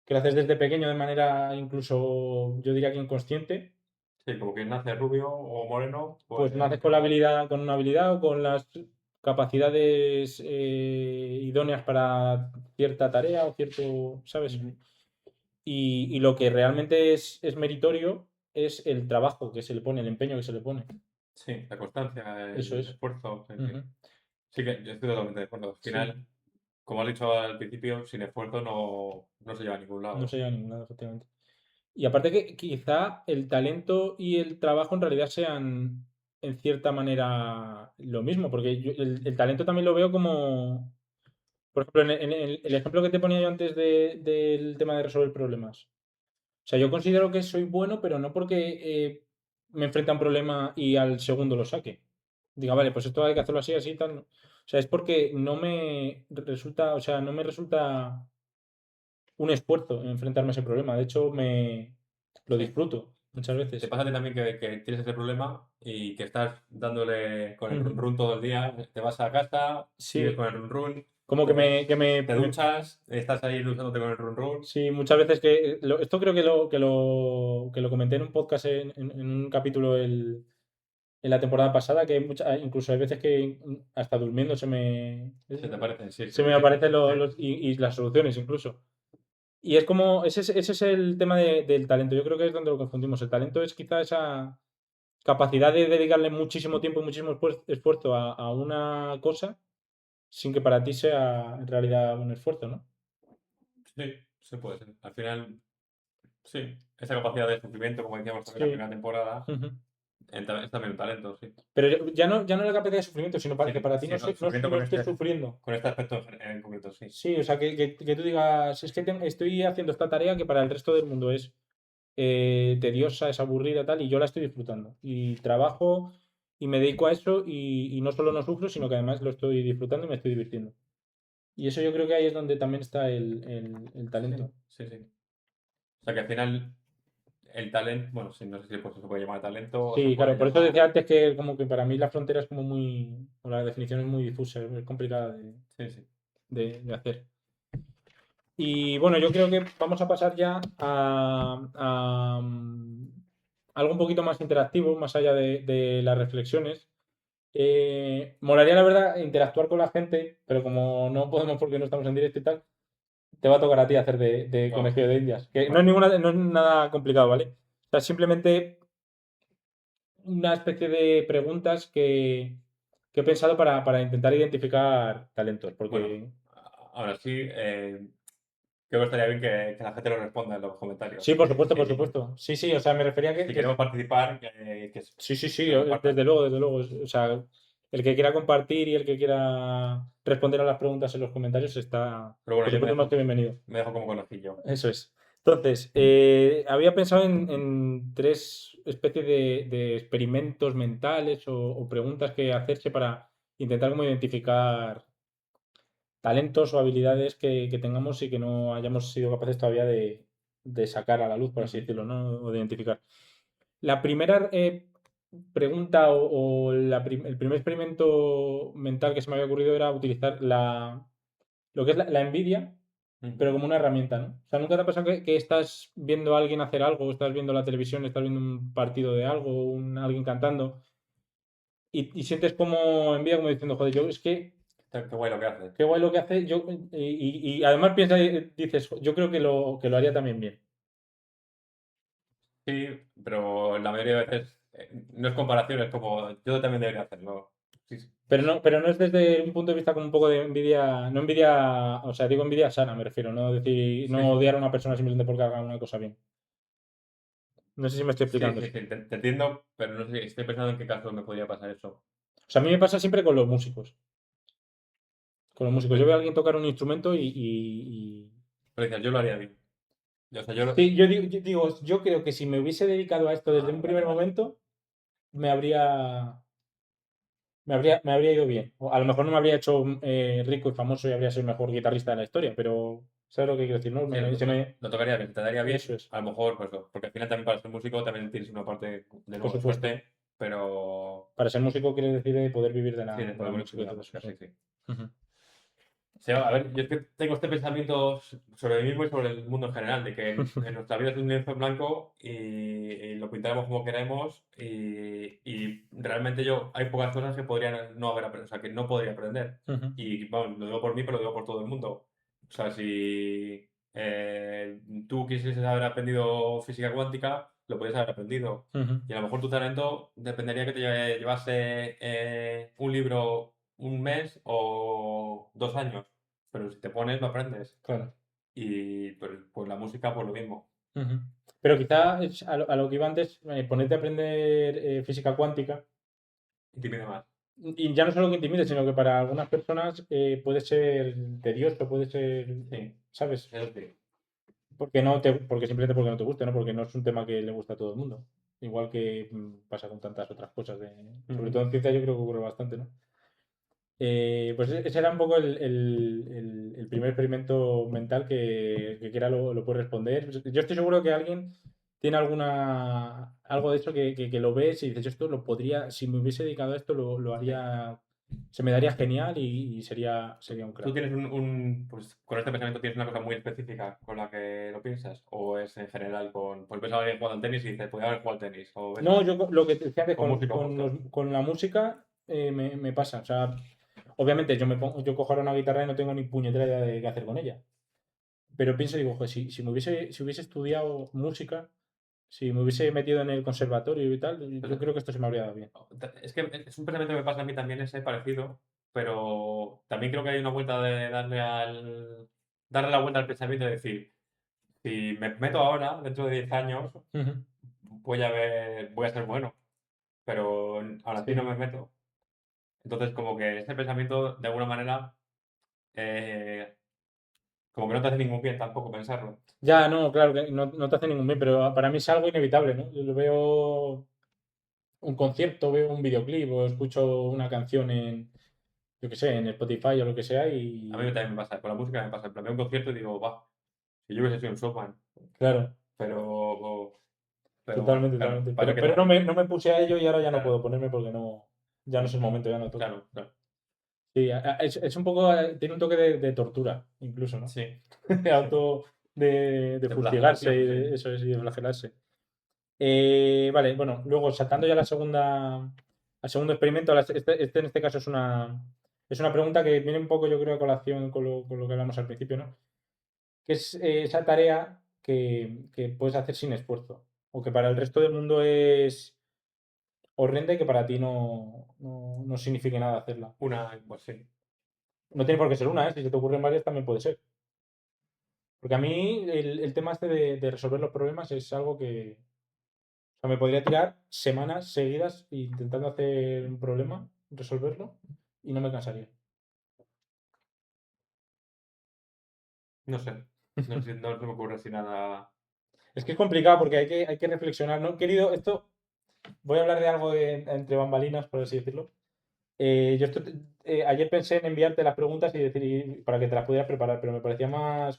que lo haces desde pequeño de manera incluso, yo diría que inconsciente, Sí, como que nace rubio o moreno, pues naces pues con una habilidad o con las capacidades idóneas para cierta tarea o cierto, ¿sabes? ujú, Y lo que realmente es meritorio es el trabajo que se le pone, el empeño que se le pone. sí, la constancia, Eso el es. esfuerzo, sí, sí. Ujú. Sí que yo estoy totalmente de acuerdo. Al Sí, final, como has dicho al principio, sin esfuerzo no se llega a ningún no lado. se llega a ningún lado, efectivamente. Y aparte que quizá el talento y el trabajo en realidad sean en cierta manera lo mismo, porque el talento también lo veo como, por ejemplo, en el ejemplo que te ponía yo antes del tema de resolver problemas. O sea, yo considero que soy bueno, pero no porque me enfrente a un problema y al segundo lo saque. Diga, vale, pues esto hay que hacerlo así, así, tal. O sea, es porque no me resulta un esfuerzo enfrentarme a ese problema. De hecho, lo Sí. disfruto muchas Te veces. pasa a ti también que tienes ese problema y que estás dándole con el run Ujú. run todo el día. Te vas a casa, sigues con Sí, el run run, como que coges, me, que me, te me- duchas, estás ahí luchándote con el run run. sí, muchas veces esto creo que lo comenté en un podcast en un capítulo en la temporada pasada, que incluso hay veces que hasta durmiendo Se te parecen, sí, se sí. me aparecen y las soluciones incluso. Y es como, ese es el tema del talento. Yo creo que es donde lo confundimos. El talento es quizá esa capacidad de dedicarle muchísimo tiempo y muchísimo esfuerzo a una cosa sin que para ti sea en realidad un esfuerzo, ¿no? Sí, se puede ser. Al final, sí, esa capacidad de sufrimiento, como decíamos también en la Sí. primera temporada, Ujú. es también un talento, sí. Pero ya no la capacidad de sufrimiento, sino para Sí, que para ti sí, no, no, no, sufrimiento no estés sufriendo. con este aspecto en concreto, sí. Sí, o sea, que tú digas, es que estoy haciendo esta tarea que para el resto del mundo es tediosa, es aburrida, tal, y yo la estoy disfrutando. Y trabajo y me dedico a eso y no solo no sufro, sino que además lo estoy disfrutando y me estoy divirtiendo. Y eso yo creo que ahí es donde también está el Sí, talento. sí, sí. O sea que al final el talento, bueno, sí, no sé si pues, se puede llamar talento o se Sí, puede claro, por eso decía llamar. antes que como que para mí la frontera es como muy, o la definición es muy difusa, es complicada Sí, sí. de hacer. Y bueno, yo creo que vamos a pasar ya a algo un poquito más interactivo, más allá de las reflexiones. Molaría, la verdad, interactuar con la gente, pero como no podemos porque no estamos en directo y tal, te va a tocar a ti hacer de Wow, conejillo de indias. Que no es, vale. no es nada complicado, ¿vale? O sea, simplemente una especie de preguntas que he pensado para intentar identificar talentos. Bueno, Porque ahora sí, creo que estaría bien que la gente lo responda en los sí, comentarios. por supuesto, por Si, supuesto. Sí, sí, o sea, me refería si queremos participar, sí, sí, sí, que lo compartan. desde luego, desde luego. O sea, el que quiera compartir y el que quiera responder a las preguntas en los comentarios está, Pero bueno, por yo supuesto, más que bienvenido. me dejo como conejillo. Eso es. Entonces, había pensado en tres especies de experimentos mentales o preguntas que hacerse para intentar como identificar talentos o habilidades que tengamos y que no hayamos sido capaces todavía de sacar a la luz, por así Ujú. decirlo, ¿no? O de identificar. La primera pregunta el primer experimento mental que se me había ocurrido era utilizar lo que es la envidia, pero Ujú. como una herramienta, ¿no? O sea, ¿nunca te ha pasado que estás viendo a alguien hacer algo, estás viendo la televisión, estás viendo un partido de algo, alguien cantando, y sientes como envidia, como diciendo, joder, yo es que Qué guay lo que haces. qué guay lo que hace, y además piensas, dices, yo creo que lo haría también bien. Sí, pero la mayoría de veces no es comparación, es como yo también debería hacerlo. Sí, sí, Pero no es desde un punto de vista como un poco de envidia, no envidia, o sea, digo envidia sana, me refiero, no decir, sí, no sí. odiar a una persona simplemente porque haga una cosa bien. No sé si me estoy Sí, explicando sí, eso. sí, te entiendo, pero no sé, estoy pensando en qué caso me podría pasar eso. O sea, a mí me pasa siempre con los músicos. Con los músicos. Yo Pero, veo a alguien tocar un instrumento pero dices, yo lo haría bien. O sea, sí, yo creo que si me hubiese dedicado a esto desde un primer momento, me habría, me habría ido bien. O a lo mejor no me habría hecho rico y famoso y habría sido el mejor guitarrista de la historia, pero ¿sabes lo que quiero decir? ¿No? sí, lo tocaría bien, te daría Eso bien, es, a lo mejor, pues, porque al final también para ser músico también tienes una parte de por nuevo de supuesto. suerte, pero Para ser músico quiere decir poder vivir sí, de de la poder música vivir y la todo eso, música, sí. sí, sí. Ujú, Sí, a ver, yo es que tengo este pensamiento sobre mí mismo y sobre el mundo en general, de que en nuestra vida es un lienzo en blanco y lo pintaremos como queremos y realmente hay pocas cosas que podrían no haber aprendido, o sea, que no podría aprender. ujú, Y vamos, lo digo por mí, pero lo digo por todo el mundo. O sea, si tú quisieses haber aprendido física cuántica, lo podrías haber aprendido. ujú. Y a lo mejor tu talento dependería que te llevase un libro un mes o 2 años. Pero si te pones, lo aprendes. Claro. Y pues la música, pues lo mismo. Ujú. Pero quizá es a lo que iba antes, ponerte a aprender física cuántica. Intimida más. Y ya no solo que intimide, sino que para algunas personas puede ser tedioso, puede ser, Sí, ¿sabes? eso sí. Porque simplemente porque no te guste, ¿no? Porque no es un tema que le gusta a todo el mundo. Igual que pasa con tantas otras cosas. Sobre Ujú. todo en ciencia yo creo que ocurre bastante, ¿no? Pues ese era un poco el primer experimento mental que quiera lo puede responder. Yo estoy seguro que alguien tiene algo de eso que lo ves y dices, yo esto lo podría, si me hubiese dedicado a esto, lo Sí. haría, se me daría genial y sería un ¿Tú crack. tienes pues con este pensamiento tienes una cosa muy específica con la que lo piensas? ¿O es en general pues ves a alguien jugando al tenis y dices, podría haber jugado al tenis? ¿O ves No, yo lo que te decía que con música justo? con la música me pasa. O sea, obviamente yo cojo ahora una guitarra y no tengo ni puñetera idea de qué hacer con ella. Pero pienso, digo, joder, si hubiese estudiado música, si me hubiese metido en el conservatorio y tal, yo Pues, creo que esto se me habría dado bien. es que es un pensamiento que me pasa a mí también ese parecido, pero también creo que hay una vuelta de darle la vuelta al pensamiento y decir, si me meto ahora, dentro de 10 años, Ujú. voy a ser bueno, pero ahora sí no Sí. me meto. Entonces, como que ese pensamiento, de alguna manera, eh, como que no te hace ningún bien tampoco pensarlo. Ya, no, claro que no te hace ningún bien, pero para mí es algo inevitable, ¿no? Yo lo veo un concierto, veo un videoclip o escucho una canción en, yo qué sé, en Spotify o lo que sea A mí y, también me pasa, con la música me pasa. En plan, veo un concierto y digo, va, si yo hubiese sido un showman, claro, pero, pero bueno, totalmente, claro, totalmente. pasa que Pero no me puse a ello y ahora ya no claro, puedo ponerme porque ya no es el momento, ya no toca. claro, claro, Sí, es un poco, tiene un toque de tortura, incluso, ¿no? sí, De sí, auto, de de fustigarse y flagelación, de, sí. eso es, y de flagelarse. Vale, bueno, luego saltando ya a al segundo experimento, este en este caso es una pregunta que viene un poco, yo creo, a colación con lo que hablamos al principio, ¿no? Que es esa tarea que puedes hacer sin esfuerzo, o que para el resto del mundo es horrenda y que para ti no signifique nada hacerla. Pues sí, No tiene por qué ser una, ¿eh? Si se te ocurren varias también puede ser. Porque a mí el tema este de resolver los problemas es algo que, o sea, me podría tirar semanas seguidas intentando hacer un problema, resolverlo, y no me cansaría. no sé, no sé, no se me ocurre así nada. Es que es complicado porque hay que reflexionar. No, querido, voy a hablar de algo entre bambalinas, por así decirlo. Ayer pensé en enviarte las preguntas y decir para que te las pudieras preparar, pero me parecía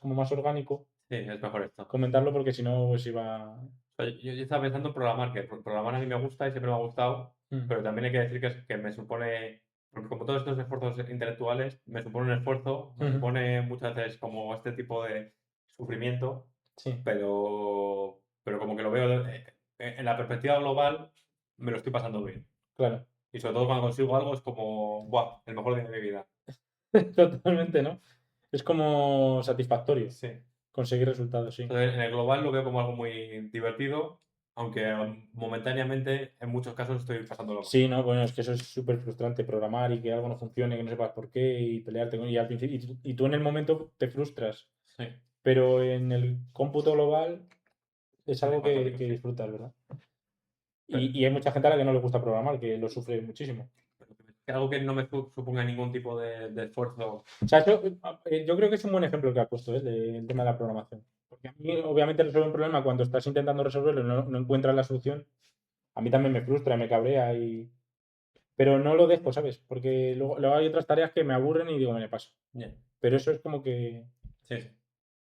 como más orgánico Sí, es mejor esto. comentarlo porque si no, pues iba. O sea, yo estaba pensando en programar, que programar a mí me gusta y siempre me ha gustado, Mm, pero también hay que decir que me supone, porque como todos estos esfuerzos intelectuales, me supone un esfuerzo, me ujú, supone muchas veces como este tipo de sufrimiento, sí, pero como que lo veo en la perspectiva global, me lo estoy pasando bien. claro. Y sobre todo cuando consigo algo es como, ¡buah! El mejor día de mi vida. Totalmente, ¿no? Es como satisfactorio Sí. conseguir resultados, sí. Entonces, en el global lo veo como algo muy divertido, aunque momentáneamente en muchos casos estoy pasándolo mal. Sí, no, bueno, es que eso es súper frustrante, programar y que algo no funcione, que no sepas por qué y pelearte y al principio, y tú en el momento te frustras, Sí, pero en el cómputo global es algo que, satisfactorio, que sí. disfrutas, ¿verdad? Pero, Y hay mucha gente a la que no le gusta programar, que lo sufre muchísimo. que algo que no me suponga ningún tipo de esfuerzo. O sea, yo creo que es un buen ejemplo que has puesto, ¿eh? Del tema de la programación. Porque a mí, obviamente, resolver un problema cuando estás intentando resolverlo y no encuentras la solución, a mí también me frustra, me cabrea pero no lo dejo, ¿sabes? Porque luego hay otras tareas que me aburren y digo, me paso. Yeah. Pero eso es como que Sí, sí.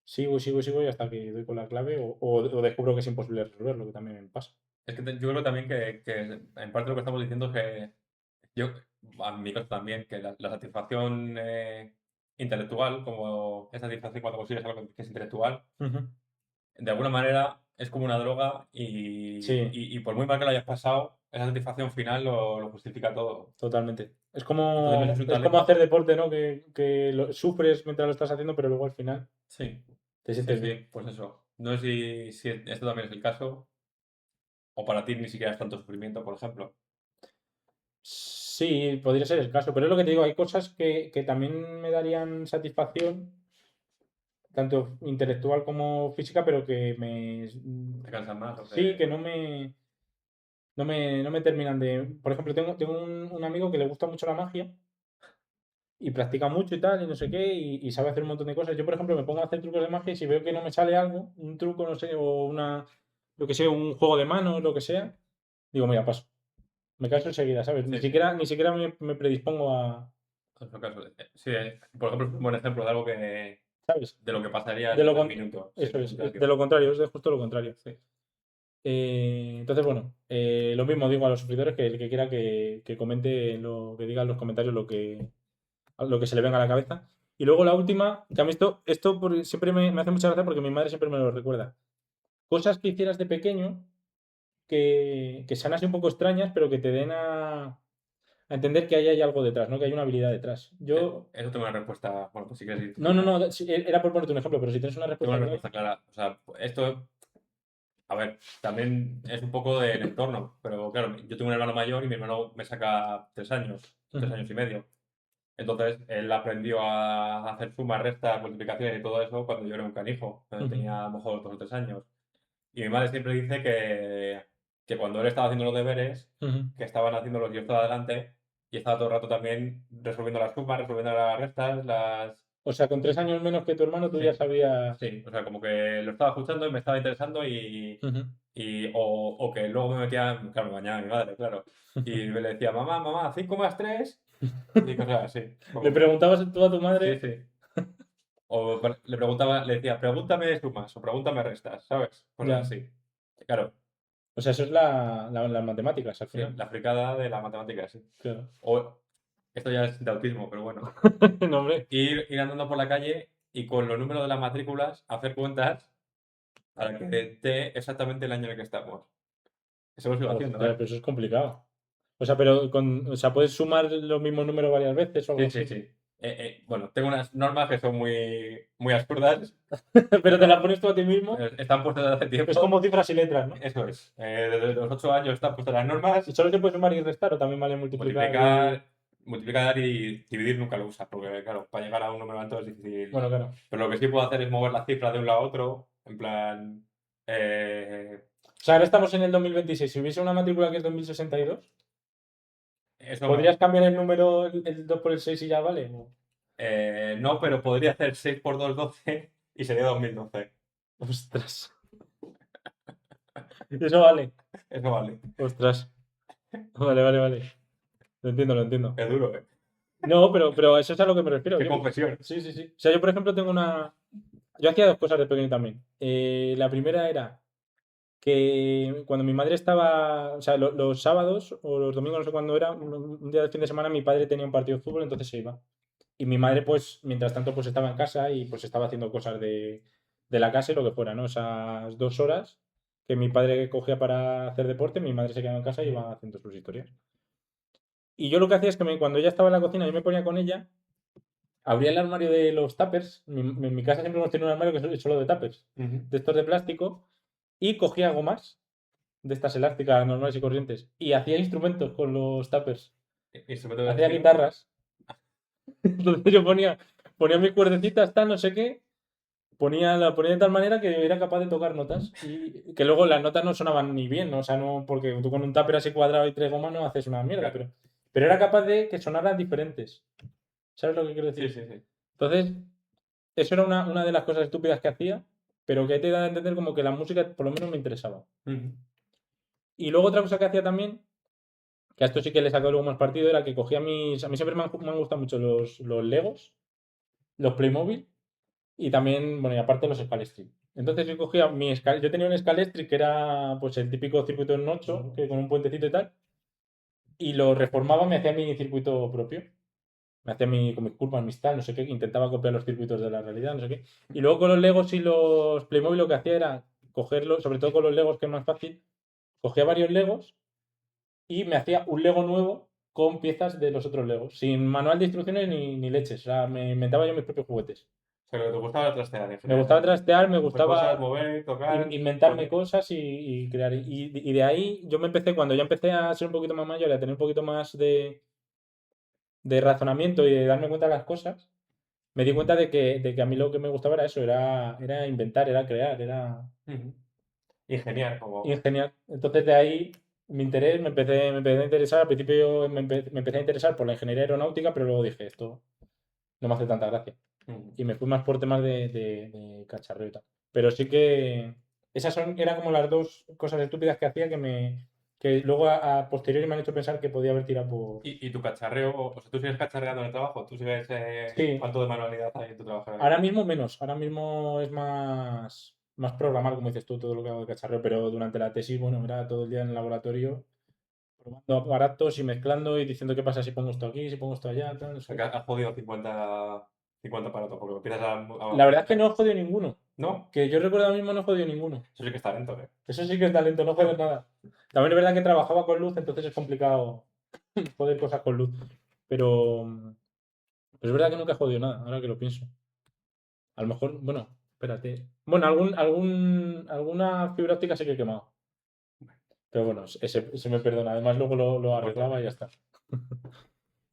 sigo y sigo y sigo y hasta que doy con la clave o descubro que es imposible resolverlo, que también me pasa. Es que yo creo también que en parte lo que estamos diciendo es que yo, a mi caso también, que la satisfacción intelectual, como esa satisfacción cuando consigues algo que es intelectual, Ujú. de alguna manera es como una droga Sí, y por muy mal que lo hayas pasado, esa satisfacción final lo justifica todo. totalmente. Es Entonces no sé como, si un es como talento. hacer deporte, ¿no? Que sufres mientras lo estás haciendo, pero luego al final Sí, te sí, sientes sí, bien. pues eso. No sé si esto también es el caso, o para ti ni siquiera es tanto sufrimiento, por ejemplo. Sí, podría ser el caso, pero es lo que te digo, hay cosas que también me darían satisfacción, tanto intelectual como física, pero que ¿Te cansas más o sí, que te...? no me terminan de. Por ejemplo, tengo un amigo que le gusta mucho la magia y practica mucho y tal, y no sé qué, y sabe hacer un montón de cosas. Yo, por ejemplo, me pongo a hacer trucos de magia y si veo que no me sale algo, un truco, no sé, o lo que sea, un juego de manos, lo que sea, digo, mira, paso. Me canso enseguida, ¿sabes? Ni Sí, sí, siquiera, ni siquiera me predispongo en su caso. Sí, por ejemplo, es un buen ejemplo de algo ¿sabes? de lo que pasaría De lo, al con- minuto. Sí, Eso tiene es, sentido, de tío. lo contrario, es de justo lo contrario. Sí. Entonces, bueno, lo mismo digo a los suscriptores que el que quiera que comente, que diga en los comentarios lo que se le venga a la cabeza. Y luego la última, que a mí esto siempre me hace mucha gracia porque mi madre siempre me lo recuerda. Cosas que hicieras de pequeño que sean así un poco extrañas, pero que te den a entender que ahí hay algo detrás, ¿no? Que hay una habilidad detrás. Yo, Eso tengo una respuesta. Bueno, pues si quieres ir tú no, no, primero. no, sí, era por ponerte un ejemplo, pero si tienes una Tengo respuesta una clara, respuesta clara. O sea, esto, a ver, también es un poco del entorno, pero claro, yo tengo un hermano mayor y mi hermano me saca 3 años, tres ujú, años y medio. Entonces, él aprendió a hacer sumas, restas, multiplicaciones y todo eso cuando yo era un canijo, cuando tenía a lo mejor 2 o 3 años. Y mi madre siempre dice que cuando él estaba haciendo los deberes, que estaban haciéndolos yo estaba adelante y estaba todo el rato también resolviendo las sumas, resolviendo las restas, O sea, con 3 años menos que tu hermano, tú ya Sí, sabías. sí, o sea, como que lo estaba escuchando y me estaba interesando Ujú. o que luego me metía, claro, me bañaba mi madre, claro, y le decía, mamá, mamá, 5 más 3 y cosas así, Le como, preguntabas tú a tu sí, madre. sí. O le preguntaba, le decía, pregúntame sumas o pregúntame restas, ¿sabes? Cosas Ya. así. Claro, O sea, eso es las matemáticas al sí, final. la fricada de la matemática, sí. Claro. O esto ya es de autismo, pero bueno. No, hombre. Ir andando por la calle y con los números de las matrículas hacer cuentas para que dé exactamente el año en el que estamos. Eso lo sigo haciendo, Ostras, ¿eh? pero eso es complicado. O sea, pero o sea, puedes sumar los mismos números varias veces o algo Sí, sí, así. sí. Bueno, tengo unas normas que son muy absurdas, Pero te la pones tú a ti mismo. están puestas desde hace Es tiempo. como cifras y letras, ¿no? Eso es. Desde los 8 años están puestas las ¿Y normas. solo se puede sumar y restar o también vale multiplicar y...? Multiplicar, multiplicar y dividir nunca lo usas, porque claro, para llegar a un número alto es difícil. Bueno, claro. Pero lo que sí puedo hacer es mover la cifra de un lado a otro, en plan. eh, O sea, ahora estamos en el 2026. Si hubiese una matrícula que es 2062, Eso ¿podrías no. cambiar el número, el 2 por el 6 y ya vale? No, pero podría hacer 6 por 2 12 y sería 2012. Ostras. Eso vale. Eso vale. Ostras. Vale, vale, vale. Lo entiendo, lo entiendo. Es duro, ¿eh? No, pero eso es a lo que me refiero. Qué confesión. Sí, sí, sí. O sea, yo, por ejemplo, tengo una... Yo hacía dos cosas de pequeño también. La primera era que cuando mi madre estaba, o sea, los sábados o los domingos, no sé cuándo era, un día de fin de semana, mi padre tenía un partido de fútbol, entonces se iba. Y mi madre, pues, mientras tanto, pues estaba en casa y pues estaba haciendo cosas de la casa y lo que fuera, ¿no? Esas 2 horas que mi padre cogía para hacer deporte, mi madre se quedaba en casa y iba haciendo sus historias. Y yo lo que hacía es que cuando ella estaba en la cocina, yo me ponía con ella, abría el armario de los tuppers. En mi casa siempre hemos tenido un armario que es solo de tuppers, Ujú. de estos de plástico, y cogía gomas de estas elásticas normales y corrientes y hacía instrumentos con los tuppers. Instrumento de Hacía estilo. guitarras. Entonces yo ponía mis cuerdecitas, tal, no sé qué, la ponía de tal manera que era capaz de tocar notas y que luego las notas no sonaban ni bien, ¿no? O sea, no, porque tú con un tupper así cuadrado y tres gomas no haces una mierda, Claro. pero era capaz de que sonaran diferentes. ¿Sabes lo que quiero Sí, decir? sí, sí. Entonces, eso era una de las cosas estúpidas que hacía, pero que te da a entender como que la música por lo menos me interesaba. Ujú. Y luego otra cosa que hacía también, que a esto sí que le sacaba luego más partido, era que cogía mis... A mí siempre me han gustado mucho los Legos, los Playmobil y también, bueno, y aparte los Scalestri. Entonces yo cogía yo tenía un Scalestri que era pues el típico circuito en 8, que con un puentecito y tal, y lo reformaba, me hacía mi circuito propio. Me hacía con mis curvas, mis tal, no sé qué, intentaba copiar los circuitos de la realidad, no sé qué. Y luego con los Legos y los Playmobil lo que hacía era cogerlos, sobre todo con los Legos que es más fácil, cogía varios Legos y me hacía un Lego nuevo con piezas de los otros Legos, sin manual de instrucciones ni leches. O sea, me inventaba yo mis propios juguetes. O sea, que te gustaba trastear en Me gustaba general. trastear, me Hacer cosas, gustaba mover, tocar. inventarme cosas y crear. Y de ahí yo me empecé, cuando ya empecé a ser un poquito más mayor y a tener un poquito más de razonamiento y de darme cuenta de las cosas, me di cuenta de que a mí lo que me gustaba era eso, era inventar, era crear, era Ujú. Ingeniar, como. ingeniar. Entonces de ahí mi interés me empecé a interesar. Al principio yo me empecé a interesar por la ingeniería aeronáutica, pero luego dije, esto no me hace tanta gracia. Ujú. Y me fui más por temas de cacharreo y tal. Pero sí que eran como las dos cosas estúpidas que hacía que luego a posteriori me han hecho pensar que podía haber tirado por... Y tu cacharreo, o sea, tú sigues cacharreando en el trabajo, tú sigues. Sí, ¿Cuánto de manualidad hay en tu trabajo ahora ahora mismo? mismo menos, ahora mismo es más programar, como dices tú, todo lo que hago de cacharreo, pero durante la tesis, bueno, era todo el día en el laboratorio probando aparatos y mezclando y diciendo qué pasa si pongo esto aquí, si pongo esto allá, tal, no O sé sea, qué. que has jodido 50 aparatos, porque empiezas La verdad es que no he jodido ninguno. ¿No? Que yo recuerdo ahora mismo no he jodido ninguno. Eso sí que es talento, ¿eh? Eso sí que es talento, no joder nada. También es verdad que trabajaba con luz, entonces es complicado joder cosas con luz. Pero es verdad que nunca he jodido nada, ahora que lo pienso. A lo mejor, bueno, espérate. Bueno, alguna fibra óptica sí que he quemado. Pero bueno, ese me perdona. Además, luego lo Por supuesto. arreglaba y ya está.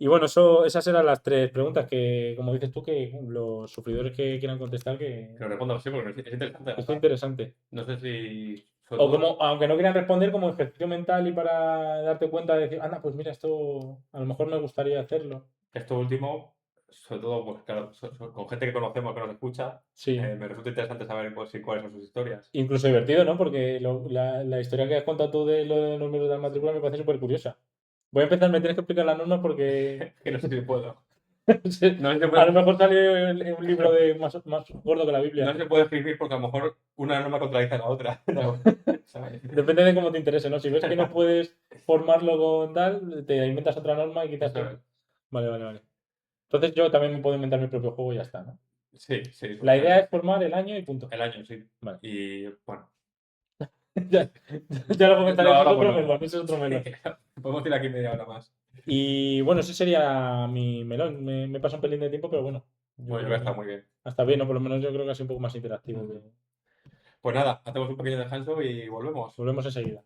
Y bueno, esas eran las 3 preguntas que, como dices tú, que los sufridores que quieran contestar, que Que lo respondo así porque es interesante, la es verdad. interesante. No sé si, sobre O como, todo, aunque no quieran responder, como ejercicio mental y para darte cuenta de decir, anda, pues mira, esto a lo mejor me gustaría hacerlo. esto último, sobre todo, pues claro, con gente que conocemos, que nos escucha, Sí. me resulta interesante saber pues, cuáles son sus historias. Incluso divertido, ¿no? Porque la historia que has contado tú de lo de los números de la matrícula me parece súper curiosa. Voy a empezar, me tienes que explicar las normas porque Que no sé si puedo. No se a lo puede, mejor sale un libro de más gordo que la no Biblia. se puede escribir porque a lo mejor una norma contradice a la otra. ¿Sabes? Depende de cómo te interese, ¿no? Si ves que no puedes formarlo con tal, te inventas otra norma y quitas Eso todo. es. Vale, vale, vale. Entonces yo también me puedo inventar mi propio juego y ya está, ¿no? Sí, sí, La idea porque es formar el año y punto. el año, sí. Vale. Y bueno, Ya, ya lo comentaré, lo eso es hablamos otro luego. melón, eso es otro melón. Podemos ir aquí media hora más. Y bueno, ese sería mi melón. Me pasa un pelín de tiempo, pero bueno, yo Bueno, yo creo creo que está que muy bien. hasta bien, o por lo menos yo creo que ha sido un poco más interactivo. Pues nada, hacemos un pequeño descanso y volvemos. Volvemos enseguida.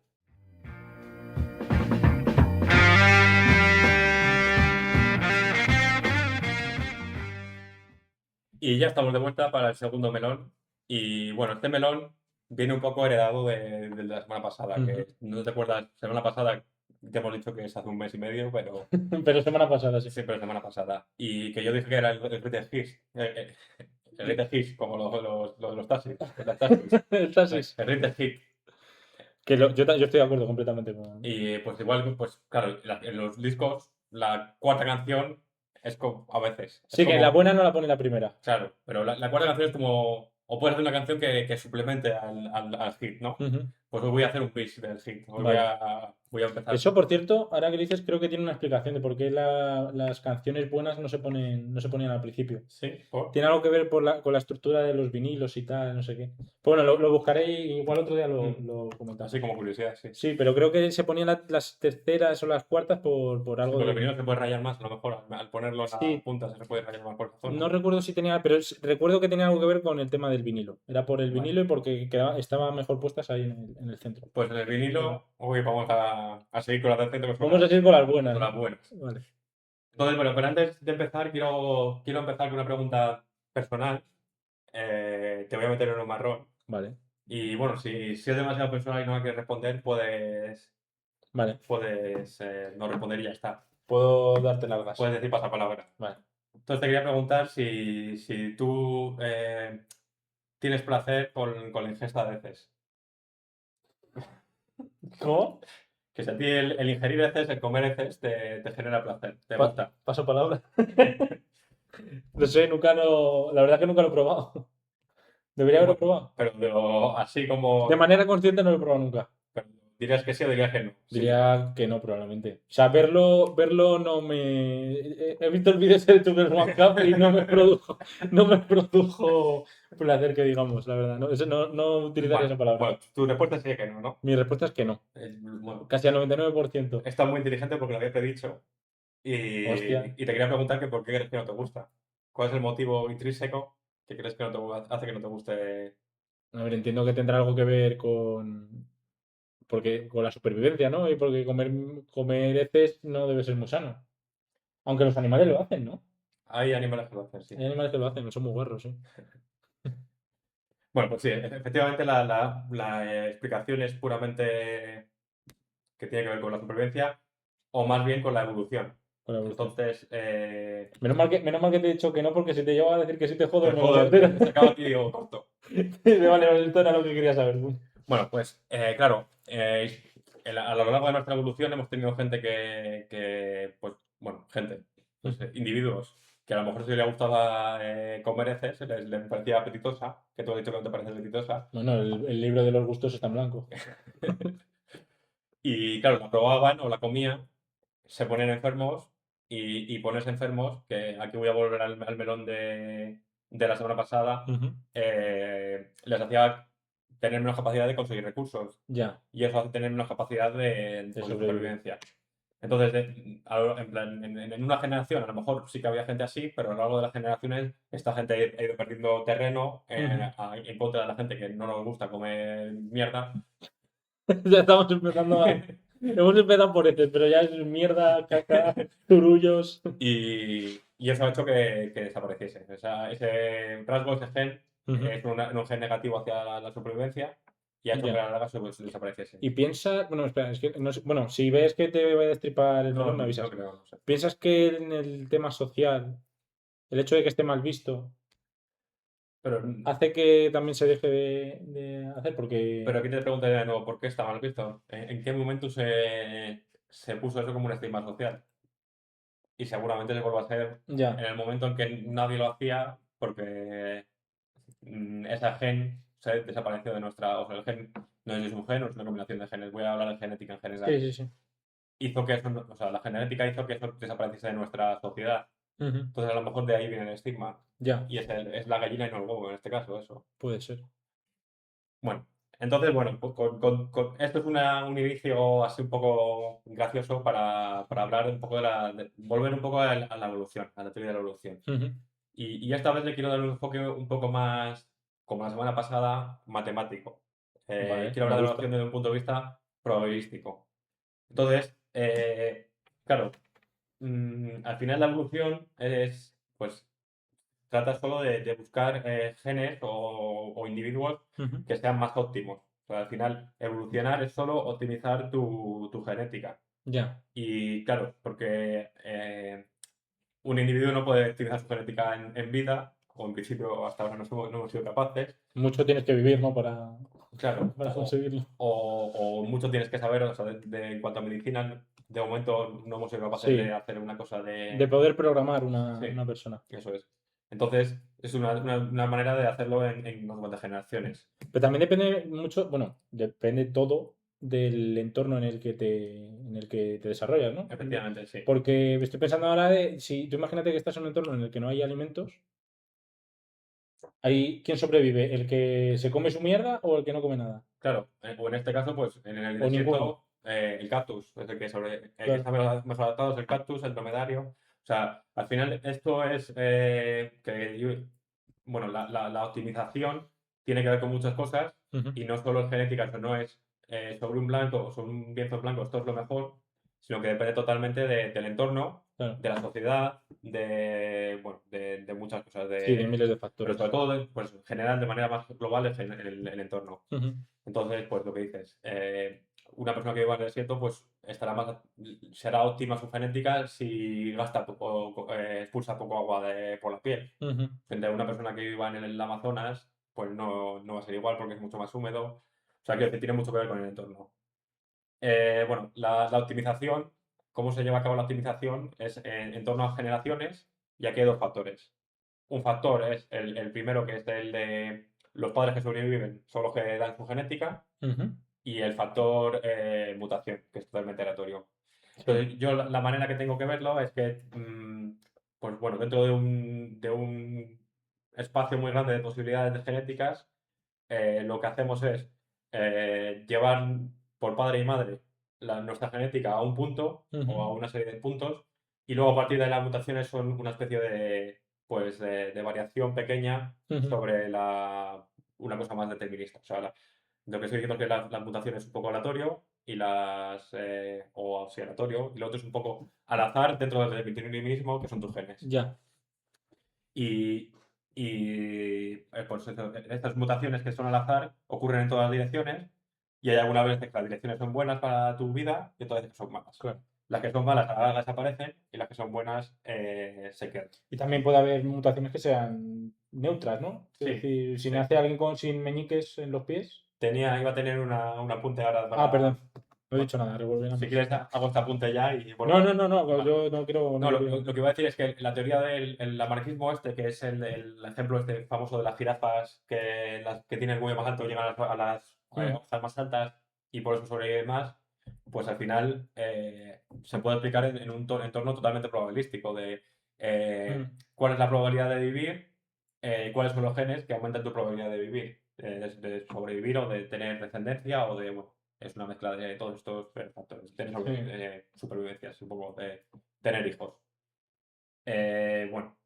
Y ya estamos de vuelta para el segundo melón. Y bueno, este melón viene un poco heredado de la semana pasada, Ujú. que no te acuerdas, semana pasada te hemos dicho que es hace un mes y medio, pero Pero semana pasada, sí. siempre la semana pasada. Y que yo dije que era el Greatest Hits. El Greatest Hits, como los taxis, las taxis. El taxis. El Greatest Hit. Yo estoy de acuerdo completamente con. Y pues igual, pues claro, en los discos la cuarta canción es como, a veces, es Sí, que la como, buena no la pone la primera. claro, pero la cuarta canción es como, o puedes hacer una canción que suplemente al hit, ¿no? Ujú. Pues hoy voy a hacer un pitch del hit, hoy Vale. voy a empezar. Eso, por cierto, ahora que lo dices, creo que tiene una explicación de por qué las canciones buenas no se ponían al principio. Sí, por, Tiene algo que ver con la estructura de los vinilos y tal, no sé qué. Bueno, lo buscaré y igual otro día mm, lo comentamos. así como curiosidad, sí. Sí, pero creo que se ponían las terceras o las cuartas por Sí, algo porque el de. vinilo se puede rayar más, a lo mejor al ponerlo en la Sí, punta se puede rayar más por esa no zona. recuerdo si tenía, pero recuerdo que tenía algo que ver con el tema del vinilo. Era por el Vale. vinilo y porque estaban mejor puestas ahí en el centro. Pues en el Bueno, vinilo, hoy vamos a seguir con las del centro, que vamos a seguir con las buenas, son ¿no? las buenas. Vale, Entonces, bueno, pero antes de empezar, quiero empezar con una pregunta personal. Te voy a meter en un marrón. vale, Y bueno, si es demasiado personal y no hay que responder, vale. puedes no responder y ya está. Puedo darte largas. Puedes decir pasapalabra. Vale. Entonces te quería preguntar si tú tienes placer con la ingesta de heces. ¿Cómo? Que si a ti el ingerir heces, el comer heces, te genera placer, te gusta. Paso palabra. No sé, nunca lo. La verdad que nunca lo he probado. Debería haberlo Bueno, probado. pero así De como manera consciente no lo he probado nunca. pero dirías que sí o dirías que no. Sí. Diría que no, probablemente. O sea, verlo no me. He visto el vídeo ese de Tucker One Cup y no me produjo placer que digamos, la verdad. No, no utilizaría Vale, esa palabra. bueno, tu respuesta sería que no, ¿no? Mi respuesta es que no. Bueno, Casi al 99%. está muy inteligente porque lo había predicho Hostia. y te quería preguntar que por qué crees que no te gusta. ¿Cuál es el motivo intrínseco que crees que no hace que no te guste? A ver, entiendo que tendrá algo que ver con la supervivencia, ¿no? Y porque comer heces no debe ser muy sano. Aunque los animales lo hacen, ¿no? Hay animales que lo hacen, Hay sí. animales que lo hacen, no son muy guarros, sí. Bueno, pues sí, efectivamente la explicación es puramente que tiene que ver con la supervivencia o más bien con la evolución. Con la evolución. Entonces, Menos mal que te he dicho que no, porque si te llevo a decir que sí te jodo, te me lo voy a jodo, hacer. se acaba aquí digo, corto. Vale, esto era lo que quería saber. Bueno, pues claro, a lo largo de nuestra evolución hemos tenido gente pues, bueno, gente, pues, individuos que a lo mejor si les gustaba comer heces, les parecía apetitosa, que tú has dicho que no te parece apetitosa, Bueno, el libro de los gustos está en blanco. y claro, la probaban o la comían, se ponen enfermos y pones enfermos, que aquí voy a volver al melón de la semana pasada, Ujú. les hacía tener menos capacidad de conseguir recursos. Ya, Y eso hace tener una capacidad de pues, de sobrevivir. supervivencia. Entonces, en plan, en una generación a lo mejor sí que había gente así, pero a lo largo de las generaciones esta gente ha ido perdiendo terreno Ujú. en contra de la gente que no nos gusta comer mierda. Ya estamos empezando a. Hemos empezado por este, pero ya es mierda, caca, turullos. Y eso ha hecho que desapareciese. Ese rasgo, ese gen, Ujú. es un gen negativo hacia la supervivencia y ha hecho que Ya. a la larga desapareciese. Y piensas, bueno, espera, es que no sé- bueno, si ves que te voy a destripar el No, melón, me no avisas. creo, no sé. ¿Piensas que en el tema social, el hecho de que esté mal visto, Pero, hace que también se deje de hacer? pero Porque aquí te preguntaría de nuevo, ¿por qué está mal visto? ¿En qué momento se puso eso como un estigma social? Y seguramente se vuelva a ser en ya, el momento en que nadie lo hacía porque esa gen se desapareció de nuestra... O sea, el gen no es un gen, es una combinación de genes. Voy a hablar de genética en sí, general. sí, sí. Hizo que eso, o sea, la genética hizo que eso desapareciese de nuestra sociedad. Ujú. Entonces, a lo mejor de ahí viene el estigma. Ya, Y es la gallina y no el huevo, en este caso, eso. puede ser. Bueno, entonces, bueno, pues esto es un inicio así un poco gracioso para hablar un poco volver un poco a la evolución, a la teoría de la evolución. Ujú. Y esta vez le quiero dar un enfoque un poco más, como la semana pasada, matemático. Vale, Quiero me hablar de la gusta. evolución desde un punto de vista probabilístico. Entonces, claro, al final la evolución pues, trata solo de buscar genes o individuos Ujú. que sean más óptimos. O sea, al final, evolucionar es solo optimizar tu genética. Ya. Y claro, porque un individuo no puede optimizar su genética en vida, o en principio hasta ahora no hemos sido capaces. Mucho tienes que vivir, ¿no? Claro, Para conseguirlo. o mucho tienes que saber, o sea, en cuanto a medicina, de momento no hemos sido capaces de Sí, hacer una cosa de de... poder programar Sí, una persona. eso es. Entonces, es una manera de hacerlo en unas cuantas generaciones. Pero también depende mucho, bueno, depende todo del entorno en el que te desarrollas, ¿no? Efectivamente, sí. Porque estoy pensando ahora de, si tú imagínate que estás en un entorno en el que no hay alimentos, ahí, ¿quién sobrevive? ¿El que se come su mierda o el que no come nada? Claro, o en este caso, pues en el O ninguno, desierto, el cactus es el que claro. está mejor adaptado, es el cactus, el dromedario. O sea, al final esto es bueno, la optimización tiene que ver con muchas cosas Ujú. y no solo es genética, eso no es sobre un blanco o sobre un lienzo blanco, esto es lo mejor, sino que depende totalmente del entorno, Claro. de la sociedad, bueno, de muchas cosas, Sí, de miles de pero sobre factores. todo, pues en general, de manera más global, es el entorno. Ujú. Entonces, pues lo que dices, una persona que viva en el desierto, pues será óptima su genética si gasta poco, expulsa poco agua por la piel. Ujú. Frente a una persona que viva en el Amazonas, pues no va a ser igual porque es mucho más húmedo. O sea, que tiene mucho que ver con el entorno. Bueno, la optimización, cómo se lleva a cabo la optimización es en torno a generaciones, y aquí hay dos factores. Un factor es el primero, que es el de los padres que sobreviven, son los que dan su genética, Ujú. y el factor mutación, que es totalmente aleatorio. Sí. Entonces, yo la manera que tengo que verlo es que, pues bueno, dentro de un espacio muy grande de posibilidades genéticas, lo que hacemos es llevar por padre y madre nuestra genética a un punto Ujú. o a una serie de puntos, y luego a partir de ahí las mutaciones son una especie de variación pequeña Ujú. sobre una cosa más determinista. O sea, lo que estoy diciendo es que las mutaciones es un poco aleatorio o sí, aleatorio, y lo otro es un poco al azar dentro del determinismo, que son tus genes. Ya. Y, pues estas mutaciones que son al azar ocurren en todas las direcciones, y hay algunas veces que las direcciones son buenas para tu vida y otras veces que son malas. Claro. Las que son malas a la larga desaparecen y las que son buenas se quedan. Y también puede haber mutaciones que sean neutras, ¿no? Es Sí, decir, si sí. nace alguien sin meñiques en los pies. Iba a tener un apunte ahora Ah, perdón. para... No he Bueno, dicho nada, si revolveremos. quieres hago este apunte ya y No, bueno, no, no, no, vale. yo no quiero, no No, quería. lo que iba a decir es que la teoría del anarquismo que es el ejemplo este famoso de las jirafas las que tienen el cuello más alto llegan a las Mm, hojas más altas y por eso sobreviven más, pues al final se puede explicar en un entorno totalmente probabilístico de mm. cuál es la probabilidad de vivir, cuáles son los genes que aumentan tu probabilidad de vivir, de sobrevivir o de tener descendencia o bueno, es una mezcla de todos estos factores, tener Sí. supervivencia, es un poco de tener hijos. Bueno,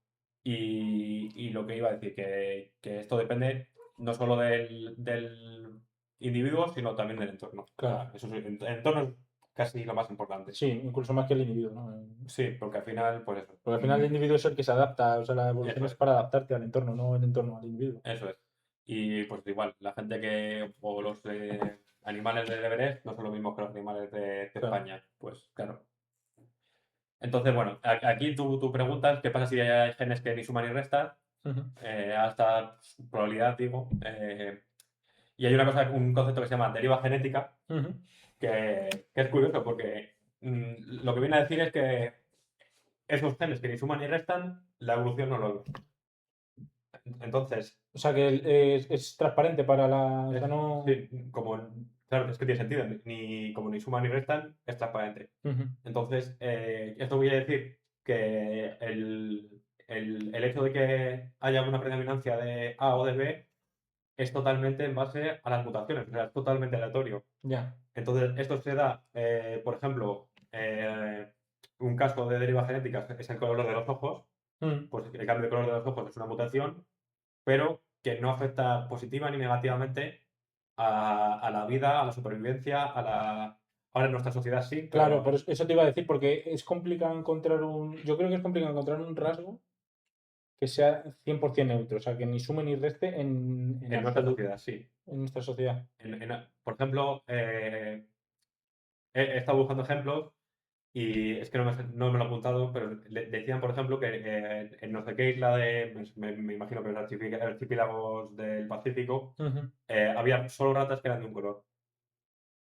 y lo que iba a decir, que esto depende no solo del individuo, sino también del entorno. O Claro. sea, esos entornos casi lo más importante. Sí, incluso más que el individuo, ¿no? Sí, porque al final, pues eso. Porque al final el individuo es el que se adapta, o sea, la evolución Eso es es, para adaptarte al entorno, no el entorno al individuo. eso es. Y pues igual, la gente que, o los animales del Everest no son los mismos que los animales de Claro. España. Pues claro. Entonces, bueno, aquí tú preguntas qué pasa si hay genes que ni suman ni restan, Ujú, hasta probabilidad, digo. Y hay una cosa, un concepto que se llama deriva genética, ujú. que es curioso porque lo que viene a decir es que esos genes que ni suman ni restan, la evolución no lo ve. Entonces, O sea, que es transparente para la... O sea, no... sí, claro, es que tiene sentido, ni como ni suman ni restan, es transparente. Ujú. Entonces, esto quiere decir que el hecho de que haya una predominancia de A o de B es totalmente en base a las mutaciones, o sea, es totalmente aleatorio. Ya. Entonces, esto se da, por ejemplo, un caso de deriva genética es el color de los ojos, Mm. pues el cambio de color de los ojos es una mutación, pero que no afecta positiva ni negativamente a la vida, a la supervivencia, Ahora en nuestra sociedad sí, Claro, pero por eso te iba a decir, porque es complicado encontrar un... Yo creo que es complicado encontrar un rasgo que sea 100% neutro, o sea, que ni sume ni reste en en nuestra absoluto sociedad sí. en nuestra sociedad. Por ejemplo, he estado buscando ejemplos y es que no me lo he apuntado, pero decían, por ejemplo, que en no sé qué isla me imagino que los archipiélagos del Pacífico, Ujú, había solo ratas que eran de un color,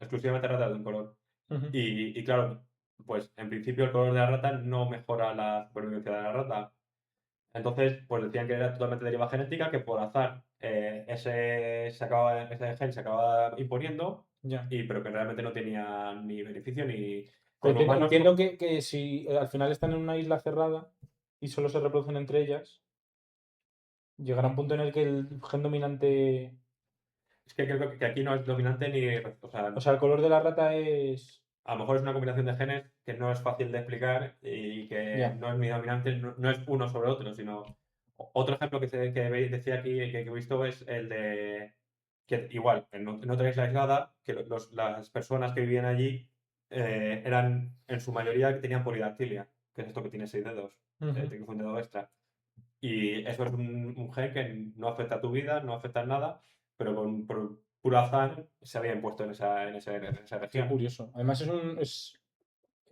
exclusivamente ratas de un color. ujú. Y claro, pues en principio el color de la rata no mejora la supervivencia de la rata. Entonces, pues decían que era totalmente deriva genética, que por azar ese gen se acaba imponiendo, Ya. pero que realmente no tenía ni beneficio ni Pero con humanos. entiendo que si al final están en una isla cerrada y solo se reproducen entre ellas, llegará un punto en el que el gen dominante, Es que creo que aquí no es dominante ni. O o sea, sea, el color de la rata es... a lo mejor es una combinación de genes que no es fácil de explicar y que Ya. no es ni dominante, no es uno sobre otro, sino. Otro ejemplo decía aquí que he visto es el de que igual, en otra isla aislada, que las personas que vivían allí eran en su mayoría que tenían polidactilia, que es esto que tiene 6 dedos, Ujú. tengo un dedo extra. Y eso es un gen que no afecta a tu vida, no afecta en nada, pero por puro azar se había impuesto en esa Qué región. curioso. Además es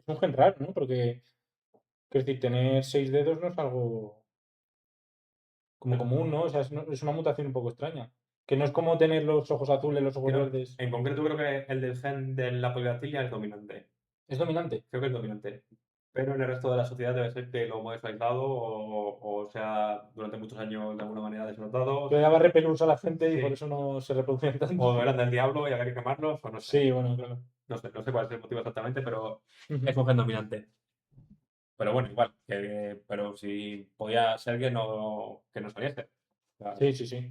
un gen raro, ¿no? Porque, quiero decir, tener 6 dedos no es algo como No, común, ¿no? O sea, es una mutación un poco extraña. Que no es como tener los ojos azules, los ojos verdes. en concreto creo que el del gen de la polidactilia es dominante. Es dominante. Creo que es dominante. Pero en el resto de la sociedad debe ser que lo hemos aislado o sea durante muchos años de alguna manera Que desnotado. daba repelús a la gente y por Sí. eso no se reproducían tanto. O eran del diablo y había que quemarlos, o no sé. Sí, bueno, claro. No sé cuál es el motivo exactamente, pero Ujú. es un gen dominante. Pero bueno, igual. Pero si podía ser que no saliese. O sea, Sí, sí, sí.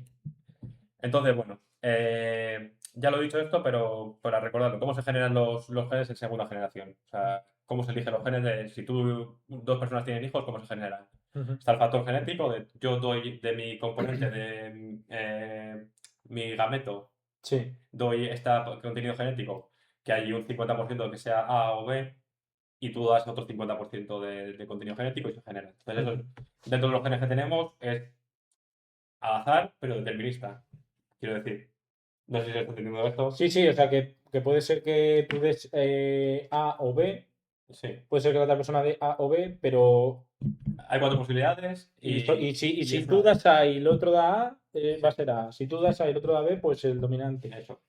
entonces, bueno, ya lo he dicho esto, pero para recordarlo, ¿cómo se generan los genes en segunda generación? O sea, ¿cómo se eligen los genes de si dos personas tienen hijos, cómo se generan? Ujú. Está el factor genético, yo doy de mi componente, de mi gameto, Sí. doy este contenido genético, que hay un 50% que sea A o B, y tú das otro 50% de contenido genético y se genera. Entonces, Ujú. dentro de los genes que tenemos, es al azar, pero determinista. Quiero decir, no sé si estás entendiendo esto. Sí, sí, o sea que puede ser que tú des A o B, Sí. puede ser que la otra persona dé A o B, pero Hay 4 posibilidades y y si es tú una. das A y el otro da A, Sí, va a ser A. Si tú das A y el otro da B, pues el dominante. eso.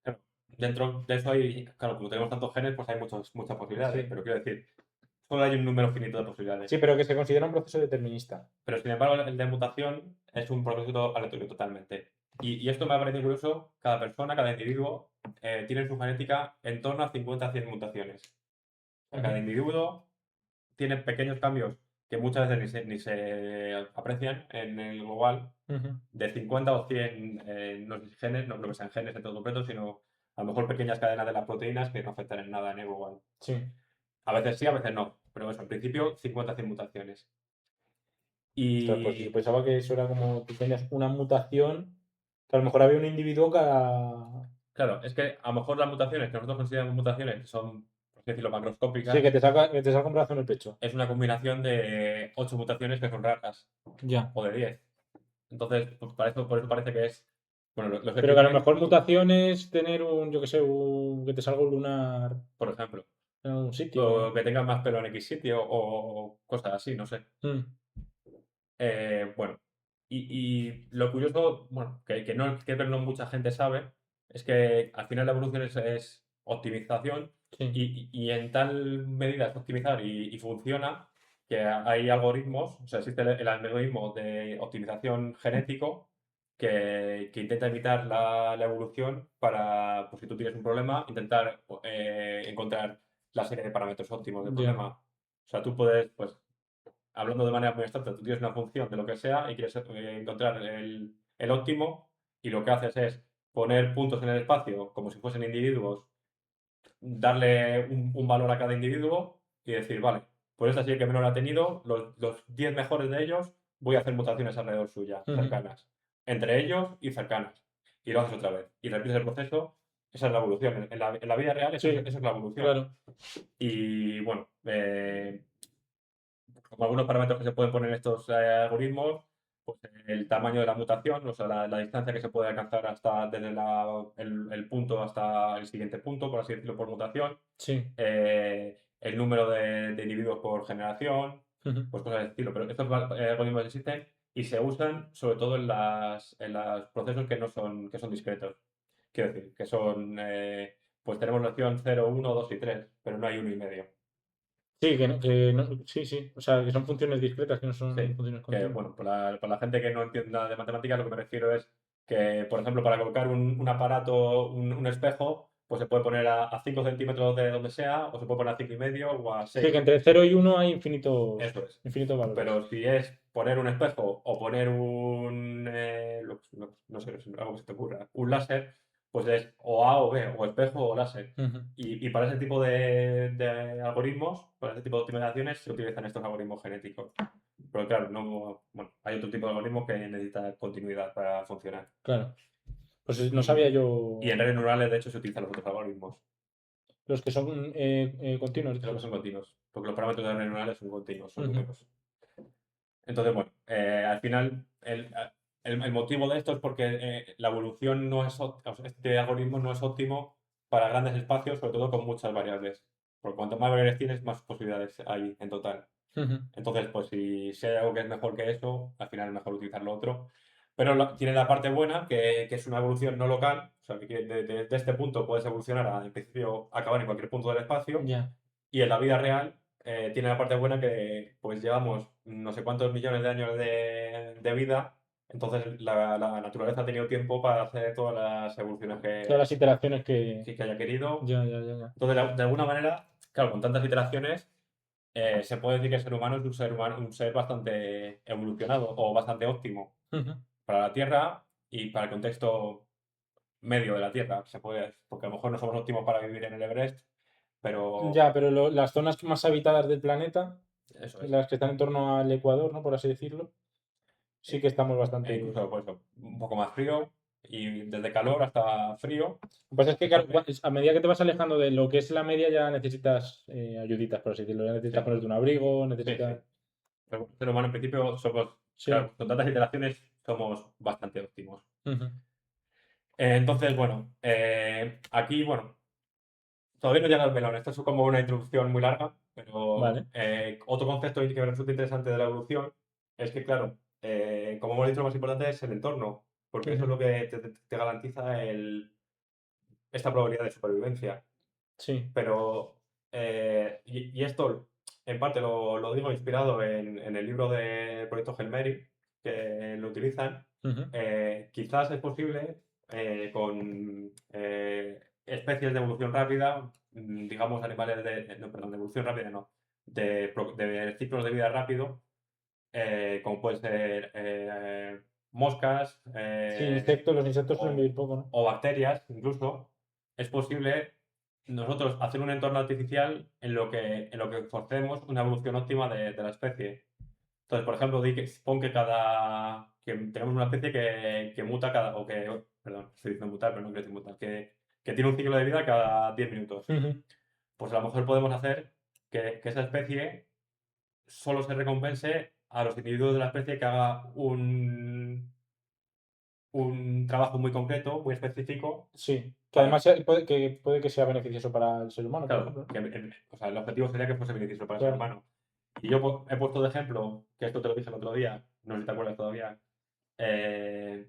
Claro. Dentro de eso hay, claro, como tenemos tantos genes, pues hay muchas posibilidades, Sí. pero quiero decir, solo hay un número finito de posibilidades. Sí, pero que se considera un proceso determinista. Pero sin embargo, el de mutación es un proceso aleatorio totalmente. Y esto me ha parecido curioso, cada persona, cada individuo, tiene en su genética en torno a 50 a 100 mutaciones. O sea, cada Ujú, individuo tiene pequeños cambios que muchas veces ni se aprecian en el global, ujú. de 50 o 100 no sé si genes, no creo que sean genes en todo completo, sino a lo mejor pequeñas cadenas de las proteínas que no afectan en nada en el global. Sí. A veces sí, a veces no, pero eso, en principio 50 a 100 mutaciones. Ostras, pues yo Y pensaba que eso era como tú tenías una mutación, que a lo mejor había un individuo cada... claro, es que a lo mejor las mutaciones que nosotros consideramos mutaciones, que son, por decirlo, Sí, macroscópicas, que te saca un brazo en el pecho. es una combinación de 8 mutaciones que son raras, Ya. o de 10. Entonces, pues, por eso parece que es. Bueno, los Pero que a lo specimens, mejor mutaciones tener un, yo qué sé, un, que te salga un lunar por ejemplo, en algún sitio. o que tengan más pelo en X sitio, o cosas así, no sé. Mm, Bueno, y lo curioso, bueno, que no mucha gente sabe, es que al final la evolución es optimización sí. y en tal medida es optimizar y funciona que hay algoritmos, o sea, existe el algoritmo de optimización genético que intenta evitar la evolución para, pues si tú tienes un problema, intentar encontrar la serie de parámetros óptimos del Ya. problema. O sea, tú puedes, pues, hablando de manera muy abstracta, tú tienes una función de lo que sea y quieres encontrar el óptimo y lo que haces es poner puntos en el espacio como si fuesen individuos, darle un valor a cada individuo y decir, vale, pues esta sí que menor ha tenido, los 10 mejores de ellos voy a hacer mutaciones alrededor suya, Ujú. cercanas, entre ellos y cercanas. Y lo haces otra vez. Y repites el proceso, esa es la evolución. En la vida real Sí, eso es la evolución. claro. Y bueno, como algunos parámetros que se pueden poner en estos algoritmos, pues el tamaño de la mutación, o sea, la distancia que se puede alcanzar hasta desde el punto hasta el siguiente punto, por así decirlo, por mutación, Sí. el número de individuos por generación, Ujú. pues cosas de estilo. Pero estos algoritmos existen y se usan sobre todo en los procesos que son discretos. Quiero decir, que son, pues tenemos la opción 0, 1, 2 y 3, pero no hay uno y medio. Sí, sí, sí. O sea, que son funciones discretas, que no son Sí, funciones que continuas. bueno, para la gente que no entienda de matemáticas, lo que me refiero es que, por ejemplo, para colocar un aparato, un espejo, pues se puede poner a 5 centímetros de donde sea, o se puede poner a 5,5 o a Sí, que 6. entre 0 y 1 hay Eso es. infinitos valores. Pero si es poner un espejo o poner no sé, algo que se te ocurra, un láser, pues es o A o B, o espejo o láser. Ujú. Y para ese tipo de algoritmos, para ese tipo de optimizaciones, se utilizan estos algoritmos genéticos. Pero claro, no, bueno, hay otro tipo de algoritmos que necesita continuidad para funcionar. Claro. Pues no sabía Y, y en yo redes neurales, de hecho, se utilizan los otros algoritmos, los que son continuos, los que dices. son continuos, porque los parámetros de redes neurales son continuos, son Ujú. números. Entonces, bueno, al final, el motivo de esto es porque la evolución no es, o sea, este algoritmo no es óptimo para grandes espacios, sobre todo con muchas variables. Porque cuanto más variables tienes, más posibilidades hay en total. Ujú. Entonces, pues si hay algo que es mejor que eso, al final es mejor utilizar lo otro. Pero tiene la parte buena, que es una evolución no local, o sea, que de este punto puedes evolucionar a, en principio, acabar en cualquier punto del espacio, Ya. y en la vida real tiene la parte buena que pues llevamos no sé cuántos millones de años de vida, entonces la naturaleza ha tenido tiempo para hacer todas las evoluciones Todas las iteraciones que. que haya querido. Ya, ya, ya, ya. Entonces, de alguna manera, claro, con tantas iteraciones, se puede decir que el ser humano es un ser bastante evolucionado o bastante óptimo Ujú. para la Tierra y para el contexto medio de la Tierra, se puede, porque a lo mejor no somos óptimos para vivir en el Everest, pero Ya, pero las zonas más habitadas del planeta, eso es. las que están en torno al Ecuador, ¿no? Por así decirlo, sí que estamos E bastante. incluso pues, un poco más frío y desde calor hasta frío. Lo que pasa es que, claro, Bastante. a medida que te vas alejando de lo que es la media, ya necesitas ayuditas, por así decirlo. Ya Sí, necesitas ponerte un abrigo, sí, sí. necesitas. Pero el ser humano en principio somos, Sí. claro, con tantas iteraciones somos bastante óptimos. Ujú. Entonces, bueno, aquí, bueno, todavía no llega al melón. Esto es como una introducción muy larga, pero Vale. otro concepto que me resulta interesante de la evolución es que, claro, como hemos dicho, lo más importante es el entorno, porque eso es Ujú. lo que te garantiza esta probabilidad de supervivencia. Sí. Pero, y esto en parte lo digo inspirado en el libro de Proyecto Gelmeri, que lo utilizan. Ujú. Quizás es posible con especies de evolución rápida, digamos animales no, perdón, de evolución rápida no, de ciclos de vida rápido, como pueden ser moscas Sí, insectos, los insectos suelen o, vivir poco, ¿no? o bacterias, incluso, es posible nosotros hacer un entorno artificial en lo que forcemos una evolución óptima de la especie. Entonces, por ejemplo, pon que tenemos una especie que muta perdón, estoy diciendo mutar, pero no quiero decir mutar, que tiene un ciclo de vida cada 10 minutos. Ujú. pues a lo mejor podemos hacer que esa especie solo se recompense a los individuos de la especie que haga un trabajo muy concreto, muy específico, Sí, que para, además puede que sea beneficioso para el ser humano, por claro, ejemplo. que o sea, el objetivo sería que fuese beneficioso para el ser Claro. humano. Y yo he puesto de ejemplo, que esto te lo dije el otro día, no sé si te acuerdas todavía, eh,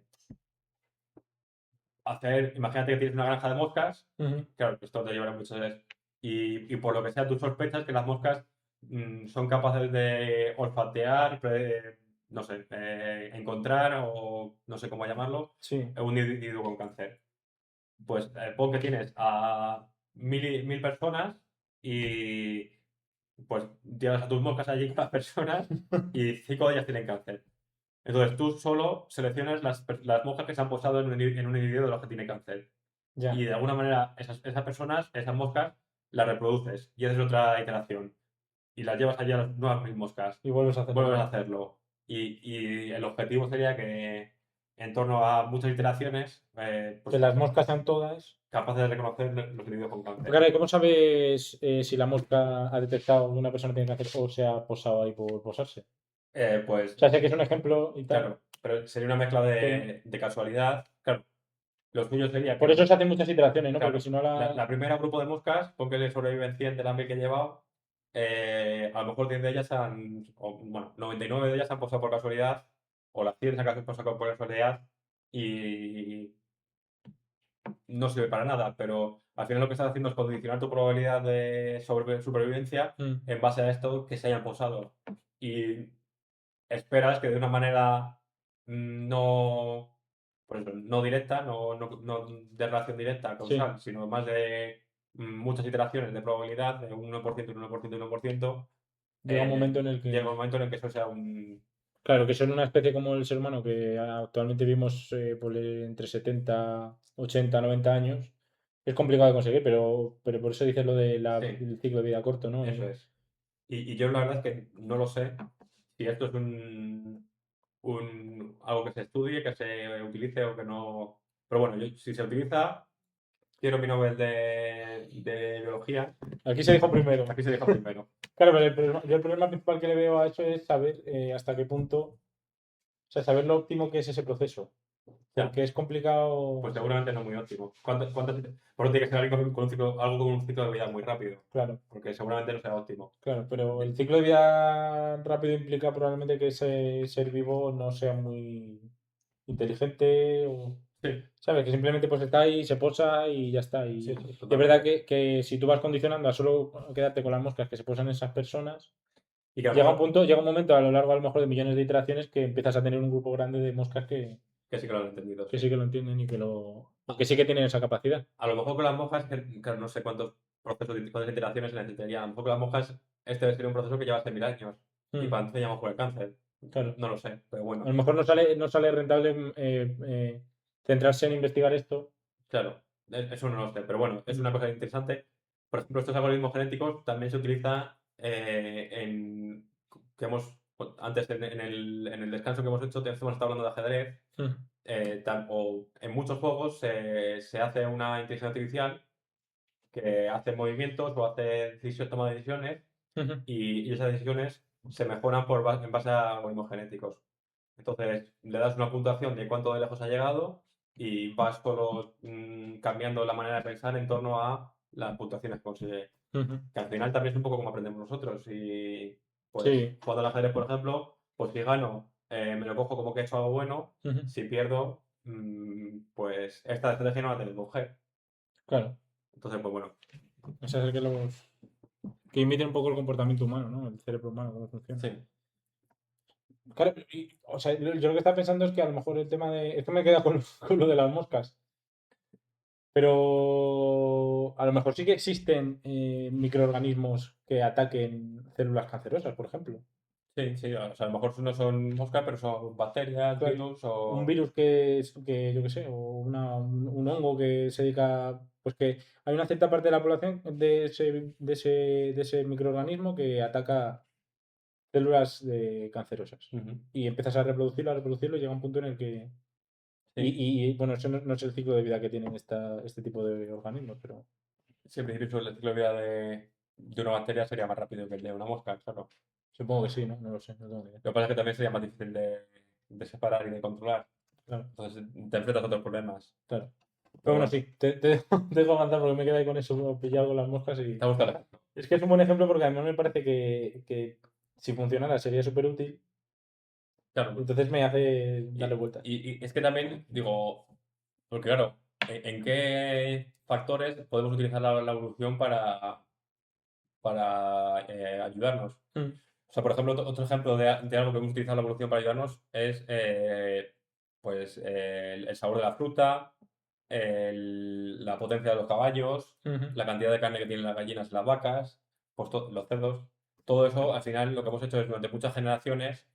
imagínate que tienes una granja de moscas, Ujú. claro, esto te llevará muchas veces, y por lo que sea tú sospechas que las moscas son capaces de olfatear, no sé, encontrar o no sé cómo llamarlo, Sí, un individuo con cáncer. Pues pon que tienes a mil personas y pues llevas a tus moscas allí con las personas y 5 de ellas tienen cáncer. Entonces tú solo seleccionas las moscas que se han posado en un individuo de los que tiene cáncer. Y ya. de alguna manera esas personas, esas moscas, las reproduces y haces otra iteración. Y las llevas allí a las nuevas mil moscas. Y vuelves a hacer lo Vuelves a mismo. hacerlo. Y el objetivo sería que en torno a muchas iteraciones, Que pues las moscas sean todas. capaces de reconocer los individuos con cáncer. Claro, ¿y cómo sabes si la mosca ha detectado que una persona tiene cáncer o se ha posado ahí por posarse? Pues O sea, sé que es un ejemplo y tal, claro, pero sería una mezcla pero de casualidad. Claro, lo suyo sería por que, eso se hacen muchas iteraciones, ¿no? Porque claro, si no la primera grupo de moscas, porque le sobreviven 100 del hambre que he llevado, a lo mejor 10 de ellas bueno, 99 de ellas han posado por casualidad, o las 100 se han posado por casualidad, y no sirve para nada, pero al final lo que estás haciendo es condicionar tu probabilidad de supervivencia Mm, en base a esto que se hayan posado. Y esperas que de una manera no, por eso, no directa, no de relación directa, sí, causal, sino más de muchas iteraciones de probabilidad, de un 1%, un 1%, un 1%, llega un momento en el llega que, un momento en el que eso sea un... claro, que son una especie como el ser humano que actualmente vivimos entre 70, 80, 90 años. Es complicado de conseguir, pero por eso dices lo Sí, del ciclo de vida corto, ¿no? eso es. Y yo la verdad es que no lo sé si esto es algo que se estudie, que se utilice o que no... Pero bueno, si se utiliza, quiero mi Nobel de biología. Aquí se dijo primero. Aquí se dijo primero. Claro, pero yo el problema principal que le veo a eso es saber hasta qué punto, o sea, saber lo óptimo que es ese proceso. Ya, Porque es pues complicado, seguramente no muy óptimo. Por eso tiene que ser algo algo con un ciclo de vida muy rápido, claro, porque seguramente no será óptimo. claro, pero De- el ciclo de vida rápido implica probablemente que ese ser vivo no sea muy inteligente o, Sí, ¿sabes? Que simplemente pues está ahí, se posa y ya está. sí, Y sí, es verdad totalmente. que si tú vas condicionando a solo quedarte con las moscas que se posan esas personas, Y que a lo mejor, llega un momento a lo largo a lo mejor de millones de iteraciones que empiezas a tener un grupo grande de moscas que sí que lo han entendido, que sí. sí que lo entienden y A, que sí que tienen esa capacidad. a lo mejor con las monjas, que, claro, no sé cuántos procesos de cuántas iteraciones se necesitaría. A lo mejor con las monjas este sería un proceso que lleva hace 1000 años. Y Mm, para entonces ya a lo mejor el cáncer. claro. No lo sé, pero A lo bueno. mejor no sale rentable centrarse en investigar esto. Claro, eso no lo sé, pero bueno, es Mm, una cosa interesante. Por ejemplo, estos algoritmos genéticos también se utiliza que hemos, antes en el descanso que hemos hecho, hemos estado hablando de ajedrez, mm, o en muchos juegos se hace una inteligencia artificial que hace movimientos o hace toma de decisiones ujú. y esas decisiones se mejoran en base a algoritmos genéticos. Entonces, le das una puntuación de cuánto de lejos ha llegado y vas solo cambiando la manera de pensar en torno a las puntuaciones que consigue. Ujú. Que al final también es un poco como aprendemos nosotros. Y pues Sí. jugando al ajedrez, por ejemplo, pues si gano, me lo cojo como que he hecho algo bueno. Ujú. Si pierdo, pues esta estrategia no la tengo que coger. Claro. Entonces, pues bueno, Ese es el que imiten un poco el comportamiento humano, ¿no? El cerebro humano, cómo funciona. sí. Claro, o sea, yo lo que estaba pensando es que a lo mejor el tema de. Esto me queda con lo de las moscas. Pero a lo mejor sí que existen microorganismos que ataquen células cancerosas, por ejemplo. Sí, sí, o sea, a lo mejor no son moscas, pero son bacterias, Claro, virus un o... virus que yo qué sé, o un hongo que se dedica, pues que hay una cierta parte de la población de ese microorganismo que ataca células cancerosas. Ujú. Y empiezas a reproducirlo y llega un punto en el que... Sí. Bueno, eso no es el ciclo de vida que tienen este tipo de organismos, pero... Sí, en principio el ciclo de vida de una bacteria sería más rápido que el de una mosca, claro. Supongo que sí, ¿no? No lo sé, no tengo ni idea. Lo que pasa es que también sería más difícil de separar y de controlar. Claro, Entonces te enfrentas a otros problemas. claro. Pero Pero bueno, bueno, sí, te dejo avanzar porque me quedé ahí con eso pillado con las moscas y... te gusta el ejemplo. Es que es un buen ejemplo porque además me parece que si funcionara sería súper útil. Claro. Entonces me hace Y, darle vueltas. y es que también, digo, porque claro, ¿en qué factores podemos utilizar la evolución para ayudarnos? Mm, O sea, por ejemplo, otro ejemplo de algo que hemos utilizado la evolución para ayudarnos es pues el sabor de la fruta, la potencia de los caballos, ujú, la cantidad de carne que tienen las gallinas y las vacas, pues los cerdos. Todo eso, al final, lo que hemos hecho es durante muchas generaciones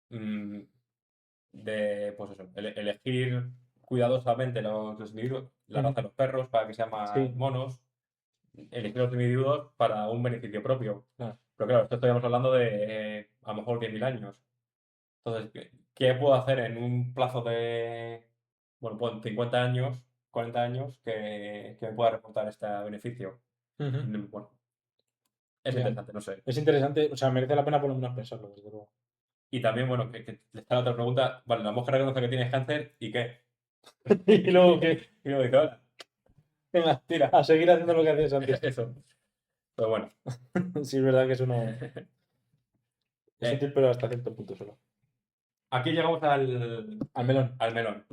mm, pues eso, elegir cuidadosamente los individuos, la ujú. raza de los perros para que sean más Sí, monos, elegir los individuos para un beneficio propio. claro. Pero claro, esto estaríamos hablando de a lo mejor 10.000 años. Entonces, ¿qué puedo hacer en un plazo de, bueno, pues 50 años, 40 años, que me pueda reportar este beneficio? Ujú. Bueno, es Ya. interesante, no sé. Es interesante, o sea, merece la pena por lo menos pensarlo, desde luego. Y también, bueno, que está la otra pregunta. Vale, la mujer reconoce que tienes cáncer y qué. Y luego que, Y luego dice, hola. venga, tira, a seguir haciendo lo que hacías antes. Eso. Pero bueno. Sí, es verdad que eso no es Eh, útil, pero hasta cierto punto solo. aquí llegamos Al melón. al melón.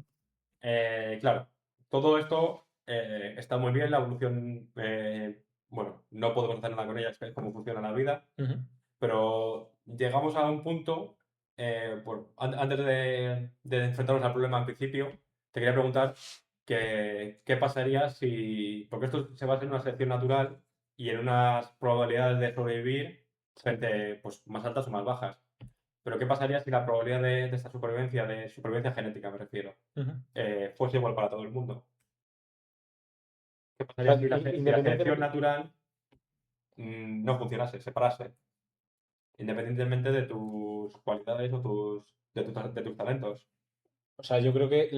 Claro, todo esto está muy bien, la evolución, bueno, no podemos hacer nada con ella, es cómo funciona la vida, Ujú. pero llegamos a un punto, antes de enfrentarnos al problema al principio, te quería preguntar qué pasaría si, porque esto se basa en una selección natural y en unas probabilidades de sobrevivir frente, pues, más altas o más bajas. Pero ¿qué pasaría si la probabilidad de esta supervivencia, de supervivencia genética me refiero, Ujú. fuese igual para todo el mundo? ¿Qué O sea, pasaría si la selección independientemente, natural no funcionase, se parase, independientemente de tus cualidades o de tus talentos? o sea, yo creo que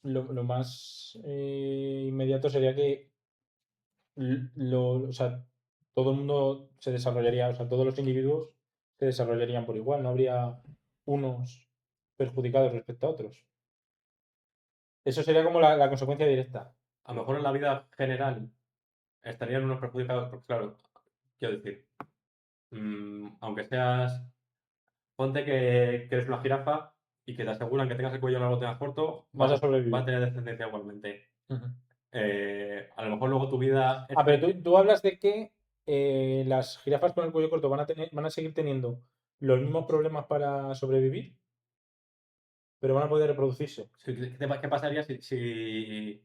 lo más inmediato sería que o sea, todo el mundo se desarrollaría, o sea, todos los individuos se desarrollarían por igual, no habría unos perjudicados respecto a otros. Eso sería como la consecuencia directa. A lo mejor en la vida general estarían unos perjudicados, porque claro, quiero decir, aunque seas, ponte que eres una jirafa y que te aseguran que tengas el cuello largo o tengas corto, Vas a va sobrevivir. a tener descendencia igualmente. Ujú. A lo mejor luego tu vida es... Ah, pero tú hablas de que las jirafas con el cuello corto van a seguir teniendo los mismos problemas para sobrevivir, pero van a poder reproducirse. ¿Qué pasaría si,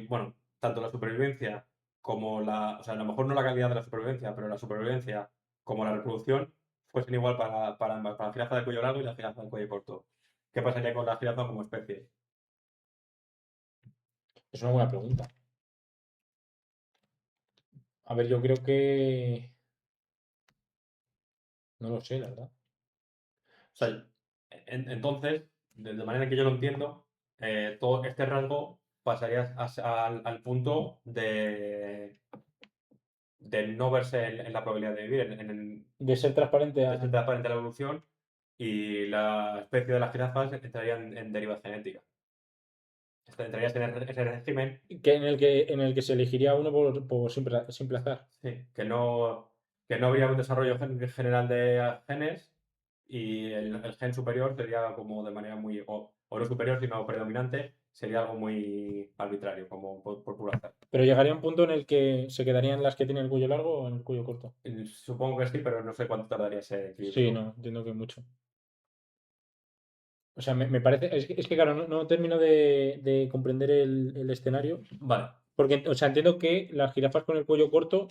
bueno, tanto la supervivencia como o sea, a lo mejor no la calidad de la supervivencia, pero la supervivencia como la reproducción fuesen igual para ambas, para la jirafa de cuello largo y la jirafa de cuello corto? ¿Qué pasaría con la jirafa como especie? Es una buena pregunta. A ver, yo creo que... No lo sé, la verdad. O sea, entonces, de la manera en que yo lo entiendo, todo este rasgo pasaría al punto de no verse en la probabilidad de vivir, De ser transparente de ser a... transparente la evolución y la especie de las jirafas entraría en deriva genética. Entraría ese régimen, en el que se elegiría uno por simple azar. sí, que no habría un desarrollo general de genes y el gen superior sería como de manera muy, o no superior, sino predominante, sería algo muy arbitrario, como por puro azar. Pero llegaría un punto en el que se quedarían las que tienen el cuello largo o en el cuello corto. Y supongo que sí, pero no sé cuánto tardaría ese Sí, equilibrio. no, entiendo que mucho. O sea, me parece. Es que, claro, no termino de comprender el escenario. Vale, Porque, o sea, entiendo que las jirafas con el cuello corto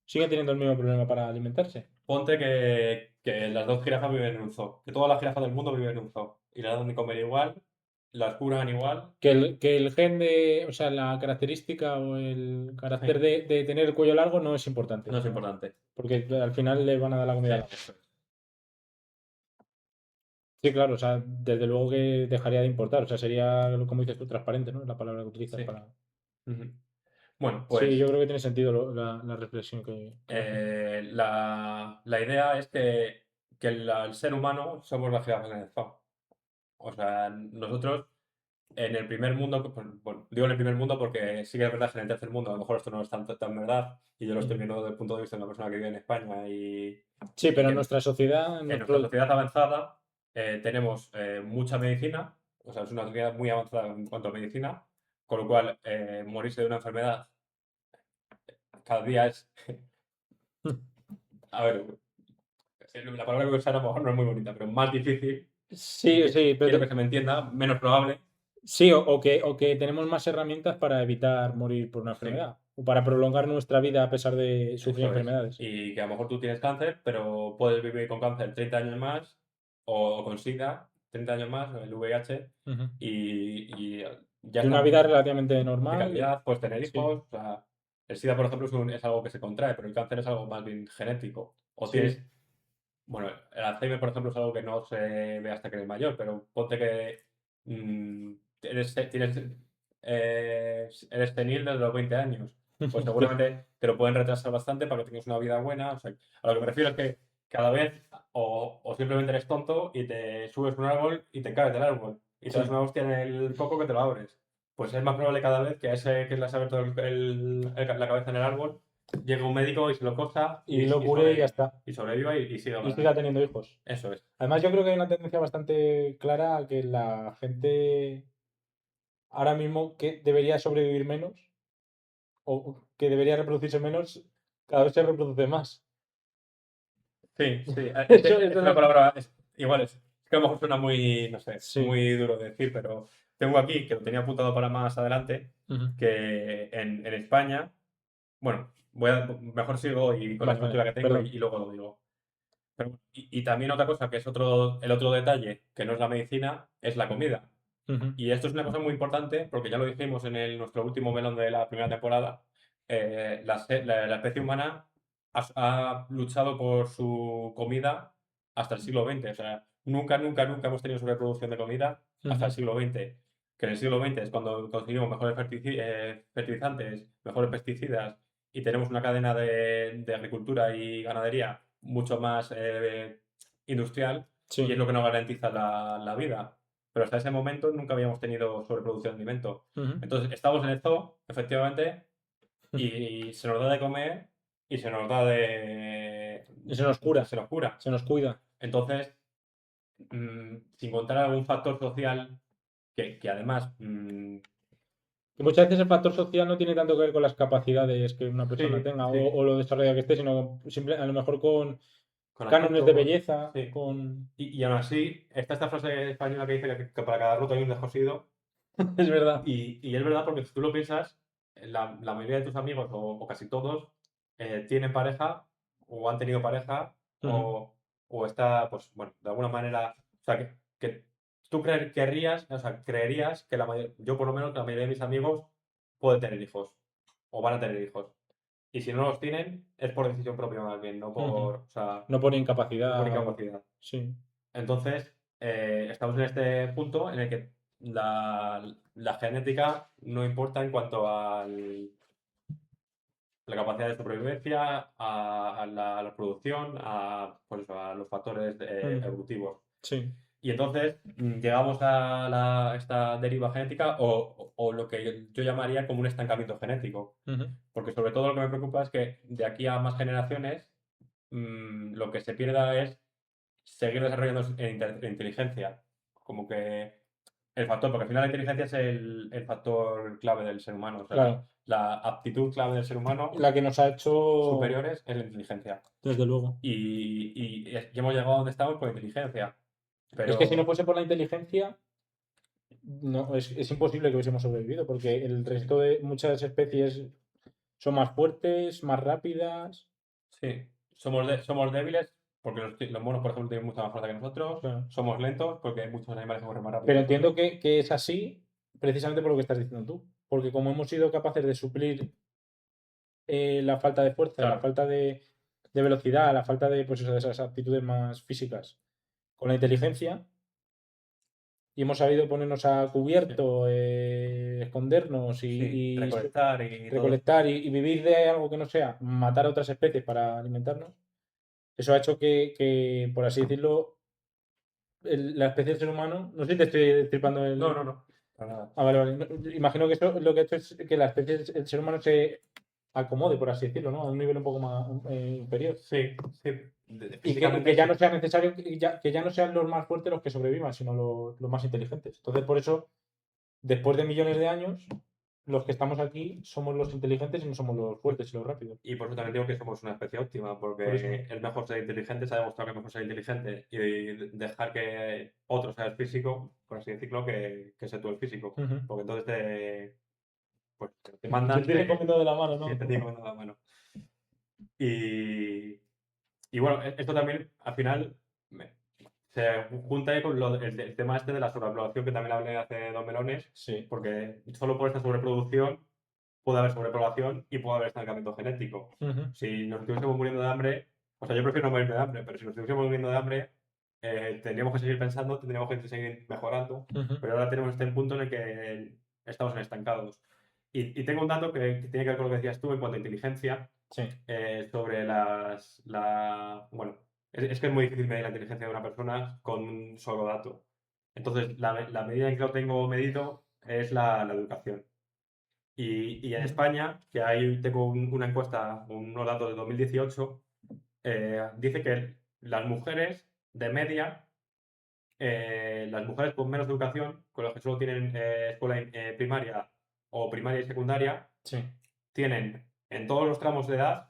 siguen teniendo el mismo problema para alimentarse. ponte que las dos jirafas viven en un zoo, que todas las jirafas del mundo viven en un zoo y las dan de comer igual, las curan igual. Que el gen de. O sea, la característica o el carácter Sí, de tener el cuello largo no es importante. no O es sea, importante. porque al final le van a dar la Sí, comida a la. eso es. Sí, claro, o sea, desde luego que dejaría de importar. O sea, sería, como dices tú, transparente, ¿no? La palabra que utilizas Sí. para. Ujú. Bueno, Sí, pues yo creo que tiene sentido la reflexión que hace. la idea es que el ser humano somos la jirafa en el zoo. O sea, nosotros en el primer mundo, pues, bueno, digo en el primer mundo porque sí que es verdad que en el tercer mundo a lo mejor esto no es tan verdad y yo lo estoy Ujú. viendo desde el punto de vista de una persona que vive en España Sí, y pero en que nuestra sociedad, en nuestra sociedad avanzada tenemos mucha medicina, o sea, es una sociedad muy avanzada en cuanto a medicina, con lo cual morirse de una enfermedad cada día es, a ver, la palabra que voy a usar a lo mejor no es muy bonita, pero más difícil, y sí, sí, pero quiero que se me entienda, menos probable, sí, o que tenemos más herramientas para evitar morir por una sí, enfermedad o para prolongar nuestra vida a pesar de sufrir eso es. enfermedades. Y que a lo mejor tú tienes cáncer, pero puedes vivir con cáncer 30 años más, o con SIDA 30 años más, el VIH, Ujú. y ya Y una estamos vida relativamente de normal, calidad, puedes tener sí, hijos, o sea, el SIDA, por ejemplo, es algo que se contrae, pero el cáncer es algo más bien genético. O sí. tienes, bueno, el Alzheimer, por ejemplo, es algo que no se ve hasta que eres mayor, pero ponte que mm, eres senil desde los 20 años, pues seguramente te lo pueden retrasar bastante para que tengas una vida buena. O sea, a lo que me refiero es que cada vez o simplemente eres tonto y te subes a un árbol y te caes del árbol y te das Sí. una hostia en el coco que te lo abres. Pues es más probable cada vez que a ese que le has abierto la cabeza en el árbol llegue un médico y se lo coja Y lo cure y ya está. y sobreviva y siga Y para siga adelante. teniendo hijos. Eso es. Además, yo creo que hay una tendencia bastante clara a que la gente ahora mismo que debería sobrevivir menos o que debería reproducirse menos, cada vez se reproduce más. Sí, sí. Es Eso una no. palabra, igual es que a lo mejor suena muy, no sé, Sí. muy duro de decir, pero tengo aquí, que lo tenía apuntado para más adelante, Ujú. que en España, bueno, mejor sigo y con la Vale, vale. estructura que tengo Perdón. y luego lo digo. Pero, y también otra cosa que es el otro detalle, que no es la medicina, es la comida. Ujú. Y esto es una cosa muy importante porque ya lo dijimos en nuestro último melón de la primera temporada. La especie humana ha luchado por su comida hasta el siglo XX. O sea, nunca hemos tenido sobreproducción de comida hasta el Ujú. siglo XX. Que en el siglo XX es cuando conseguimos mejores fertilizantes, mejores pesticidas y tenemos una cadena de agricultura y ganadería mucho más industrial y es Sí. lo que nos garantiza la vida. Pero hasta ese momento nunca habíamos tenido sobreproducción de alimento. Ujú. Entonces, estamos en el zoo, efectivamente, y se nos da de comer y se nos da Y se nos cura. se nos cura. Se nos cuida. Entonces, sin contar algún factor social que además, Y muchas veces el factor social no tiene tanto que ver con las capacidades que una persona sí, tenga sí, o lo desarrollada que esté, sino a lo mejor con con cánones de acento, belleza, sí. con... Y aún así, está esta frase española que dice que para cada ruta hay un descosido. Es verdad. Y es verdad porque si tú lo piensas, la mayoría de tus amigos o casi todos tienen pareja o han tenido pareja Ujú. o está, pues bueno, de alguna manera, o sea, que tú querrías, o sea, creerías que yo por lo menos que la mayoría de mis amigos pueden tener hijos o van a tener hijos. Y si no los tienen, es por decisión propia más bien, no Ujú. por, o sea, No por no por incapacidad o... incapacidad. Sí. Entonces, estamos en este punto en el que la genética no importa en cuanto a la capacidad de supervivencia, a la producción, pues eso, a los factores Ujú. evolutivos. Sí. Y entonces llegamos a esta deriva genética o lo que yo llamaría como un estancamiento genético. Ujú. Porque sobre todo lo que me preocupa es que de aquí a más generaciones lo que se pierda es seguir desarrollando inteligencia. Como que el factor, porque al final la inteligencia es el factor clave del ser humano. O sea, Claro. la aptitud clave del ser humano La que nos ha hecho... superiores es la inteligencia. Desde luego. Y hemos llegado a donde estamos por inteligencia. Es que si no Pero fuese por la inteligencia, no, es imposible que hubiésemos sobrevivido, porque el resto de muchas especies son más fuertes, más rápidas. sí, somos débiles porque los monos, por ejemplo, tienen mucha más fuerza que nosotros. Claro. Somos lentos porque hay muchos animales que corren más rápido Pero que entiendo nosotros. que es así precisamente por lo que estás diciendo tú. Porque como hemos sido capaces de suplir la falta de fuerza y la Claro, falta de velocidad, la falta de, pues eso, de esas aptitudes más físicas con la inteligencia, y hemos sabido ponernos a Sí, cubierto, escondernos sí, y recolectar y todo eso. recolectar y vivir de algo que no sea matar a otras especies para alimentarnos, eso ha hecho que, por así decirlo, la especie del ser humano, no sé si te estoy destripando No, el... no, no, para nada. Ah, vale, vale. Imagino que eso lo que ha hecho es que la especie, el ser humano se acomode, por así decirlo, ¿no? A un nivel un poco más inferior. Sí, sí, Y físicamente que ya no sí. sea necesario, que ya no sean los más fuertes los que sobrevivan, sino los más inteligentes. Entonces, por eso, después de millones de años, los que estamos aquí somos los inteligentes y no somos los fuertes y los rápidos. Y por eso también digo que somos una especie óptima, Por eso. porque es mejor ser inteligente, se ha demostrado que es mejor ser inteligente y dejar que otro sea el físico, por así decirlo, que ser tú el físico. Ujú. Porque entonces pues, te Se mandan, tiene comiendo de la mano, sí, ¿no? te tienen comiendo la mano. Y, y bueno, esto también al final se junta ahí con el tema este de la sobrepoblación que también hablé hace dos melones, Sí. porque solo por esta sobreproducción puede haber sobrepoblación y puede haber estancamiento genético. Ujú. Si nos estuviésemos muriendo de hambre, o sea, yo prefiero no morirme de hambre, pero si nos estuviésemos muriendo de hambre, tendríamos que seguir pensando, tendríamos que seguir mejorando, Ujú. pero ahora tenemos este punto en el que estamos estancados. Y tengo un dato que tiene que ver con lo que decías tú en cuanto a inteligencia, Sí. sobre bueno, es que es muy difícil medir la inteligencia de una persona con un solo dato. Entonces, la medida en que lo tengo medido es la educación. Y en Ujú. España, que ahí tengo una encuesta, unos datos de 2018, dice que las mujeres de media, las mujeres con menos educación, con las que solo tienen escuela primaria o primaria y secundaria, Sí. tienen en todos los tramos de edad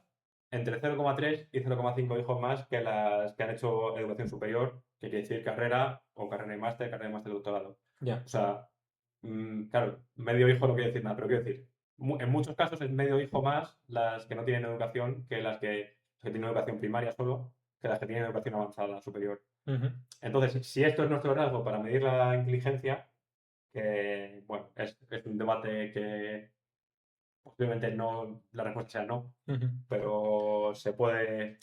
entre 0,3 y 0,5 hijos más que las que han hecho educación superior, que quiere decir carrera o carrera de máster, doctorado. Ya. O sea, claro, medio hijo no quiere decir nada, pero quiero decir, en muchos casos es medio hijo más las que no tienen educación que las que tienen educación primaria solo, que las que tienen educación avanzada superior. Ujú. Entonces, si esto es nuestro rasgo para medir la inteligencia, que bueno, es un debate que posiblemente no, la respuesta sea no, Ujú. pero se puede.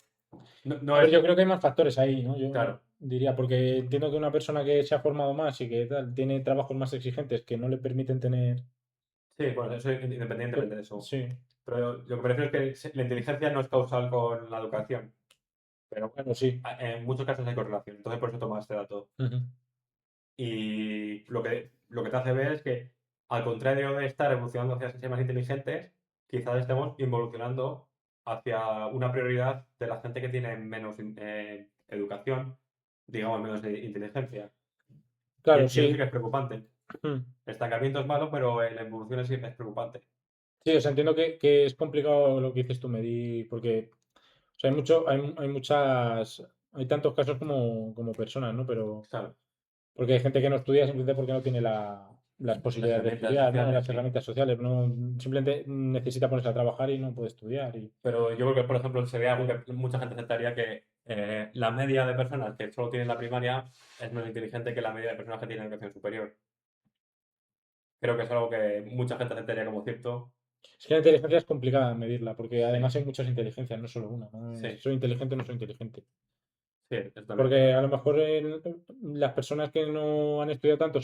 No, A no ver, es. yo creo que hay más factores ahí, ¿no? Yo Claro, diría, porque entiendo que una persona que se ha formado más y que tal, tiene trabajos más exigentes que no le permiten tener... sí, bueno, eso independientemente de eso. Sí, Pero lo que prefiero es que la inteligencia no es causal con la educación, pero bueno, sí. en muchos casos hay correlación, entonces por eso tomo este dato. Ujú. Y lo que te hace ver es que, al contrario de estar evolucionando hacia ser más inteligentes, quizás estemos involucionando hacia una prioridad de la gente que tiene menos educación, digamos menos inteligencia. Claro, Y eso sí sí. que es preocupante. Mm. El estancamiento es malo, pero la evolución sí es preocupante. Sí, o sea, entiendo que es complicado lo que dices tú, medir, porque o sea, hay muchas, hay tantos casos como personas, ¿no? Pero Claro, porque hay gente que no estudia simplemente porque no tiene las las posibilidades de herramientas estudiar, ¿no? sociales, Las sí. herramientas sociales, ¿no? Simplemente necesita ponerse a trabajar y no puede estudiar. Pero yo creo que, por ejemplo, sería algo que mucha gente aceptaría que la media de personas que solo tienen la primaria es menos inteligente que la media de personas que tienen educación superior. Creo que es algo que mucha gente aceptaría como cierto. Es que la inteligencia es complicada medirla, porque Sí, además hay muchas inteligencias, no solo una. No es, sí, soy inteligente o no soy inteligente. sí, eso también es Porque verdad. a lo mejor las personas que no han estudiado tanto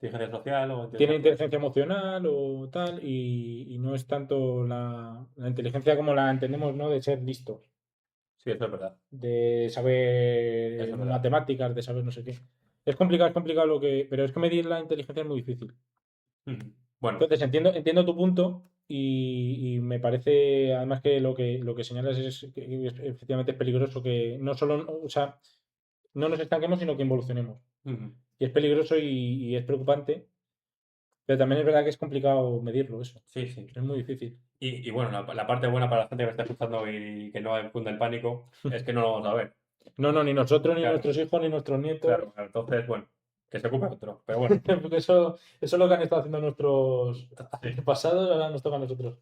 Inteligencia social o tienen inteligencia, sí. inteligencia emocional o tal, y no es tanto la inteligencia como la entendemos, ¿no? De ser listo, Sí, eso es verdad. de saber Eso es verdad. matemáticas, de saber no sé qué. Es complicado pero es que medir la inteligencia es muy difícil. Ujú. Bueno, Entonces, entiendo tu punto y me parece además que lo que señalas que efectivamente es peligroso que no solo, o sea, no nos estanquemos, sino que involucionemos. ujú, Y es peligroso y es preocupante, pero también es verdad que es complicado medirlo, eso. sí, sí. Es muy difícil. Y bueno, la parte buena para la gente que me está escuchando y que no cunda el pánico es que no lo vamos a ver. No, no, ni nosotros, ni Claro, nuestros hijos, ni nuestros nietos. claro, claro. Entonces, bueno, que se ocupe otro. Pero bueno, Porque eso es lo que han estado haciendo nuestros sí. antepasados, ahora nos toca a nosotros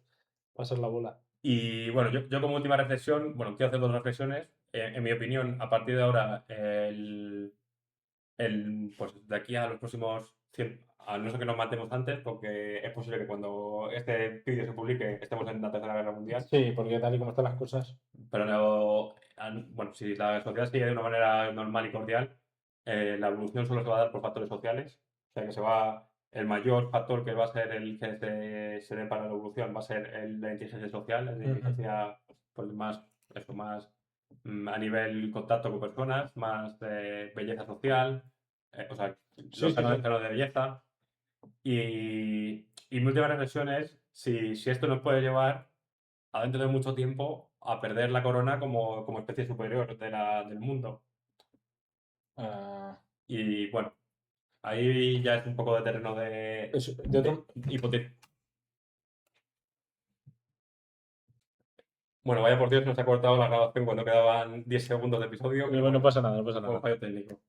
pasar la bola. Y bueno, yo como última reflexión, bueno, quiero hacer dos reflexiones. En mi opinión, a partir de ahora, pues de aquí a los próximos 100, a no ser que nos matemos antes, porque es posible que cuando este vídeo se publique estemos en la Tercera Guerra Mundial, Sí, porque tal y como están las cosas. pero no, bueno, si la sociedad sigue de una manera normal y cordial, la evolución solo se va a dar por factores sociales. O sea, que el mayor factor que va a ser el que se dé para la evolución va a ser la inteligencia social, la inteligencia pues, más, eso, más a nivel contacto con personas, más belleza social, o sea, Sí, los sí, sí. cánones de belleza. Y mi última reflexión es si esto nos puede llevar a dentro de mucho tiempo a perder la corona como especie superior del mundo. Ah, Y bueno, ahí ya es un poco de terreno de otro... hipotético. Bueno, vaya por Dios, nos ha cortado la grabación cuando quedaban 10 segundos de episodio, pero No bueno, pasa nada, no pasa fue un nada. fallo técnico.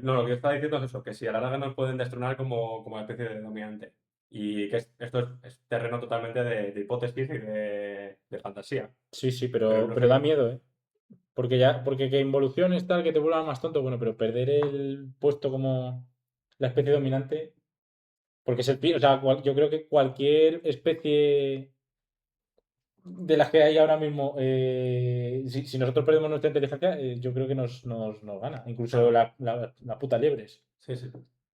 No, lo que yo estaba diciendo es eso, que si a la larga nos pueden destronar como especie de dominante. Y que esto es terreno totalmente de hipótesis y de fantasía. Sí, sí, Pero no pero da sé, miedo, ¿eh? Porque que involuciones tal, que te vuelvan más tonto, bueno, pero perder el puesto como la especie dominante, porque es o sea, yo creo que cualquier especie de las que hay ahora mismo, si nosotros perdemos nuestra inteligencia, yo creo que nos gana. Incluso claro, las putas liebres. sí, sí.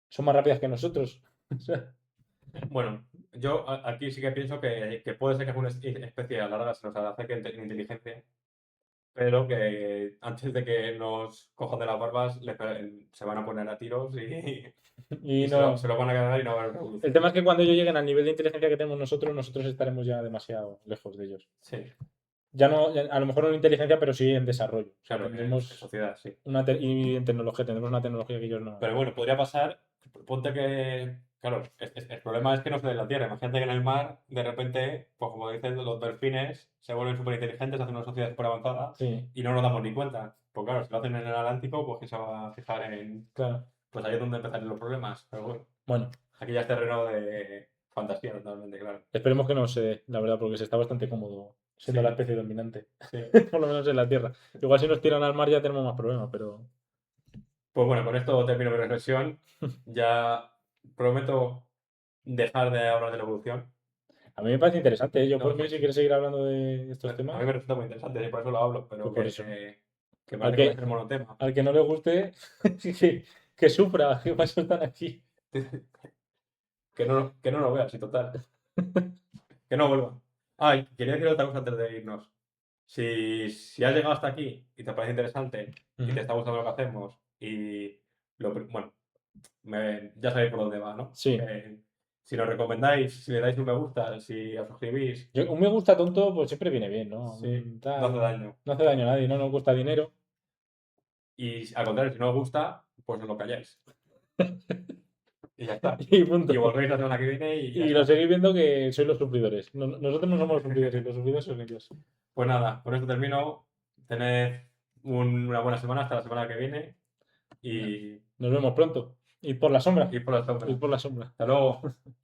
Son más rápidas que nosotros. O sea, Bueno, yo aquí sí que pienso que puede ser que alguna especie a la larga se nos acerque en inteligencia, pero que antes de que nos cojan de las barbas se van a poner a tiros y y se no. lo van a cargar y no va a haber El revolución. tema es que cuando ellos lleguen al nivel de inteligencia que tenemos nosotros estaremos ya demasiado lejos de ellos. Sí, Ya no, a lo mejor no en inteligencia, pero sí en desarrollo. O sea, claro, en tendremos sociedad, sí. y en tecnología, tendremos una tecnología que ellos no. Pero bueno, podría pasar, ponte que, claro, el problema es que no se dé en la Tierra. Imagínate que en el mar, de repente, pues como dicen, los delfines se vuelven súper inteligentes, hacen una sociedad súper avanzada Sí, y no nos damos ni cuenta. Pues claro, si lo hacen en el Atlántico, pues que se va a fijar en. claro. Pues ahí es donde empezarían los problemas. Pero bueno, Bueno, aquí ya es terreno de fantasía totalmente, claro. esperemos que no se dé, la verdad, porque se está bastante cómodo siendo la Sí, especie dominante. sí. Por lo menos en la Tierra. Igual si nos tiran al mar ya tenemos más problemas, pero Pues bueno, con esto termino mi reflexión. Ya prometo dejar de hablar de la evolución. a mí me parece interesante, ¿eh? Yo por No, mí, si quieres seguir hablando de estos a mí temas, me resulta muy interesante y por eso lo hablo, pero pues por eso. que Al parece que voy a que, ser monotema. al que no le guste, que sufra, que para eso están aquí. Que no lo veas, y total. Que no vuelva. Ah, y quería decir otra cosa antes de irnos. Si has llegado hasta aquí y te parece interesante y te Ujú. está gustando lo que hacemos bueno, ya sabéis por dónde va, ¿no? Sí. Si nos recomendáis, si le dais un me gusta, si os suscribís, Un me gusta tonto, pues siempre viene bien, ¿no? sí, no hace Tal, daño. no hace daño a nadie, no nos cuesta dinero. Y al contrario, si no os gusta, pues os lo calláis. Y ya está. Y Y punto. volvéis la semana que viene y ya Y lo está. seguís viendo que sois los sufridores. Nosotros no somos los sufridores, los sufridores son ellos. Pues nada, con esto termino. Tened una buena semana hasta la semana que viene y Nos vemos pronto. Id por la sombra. ir por la Id sombra. por la sombra. Hasta luego.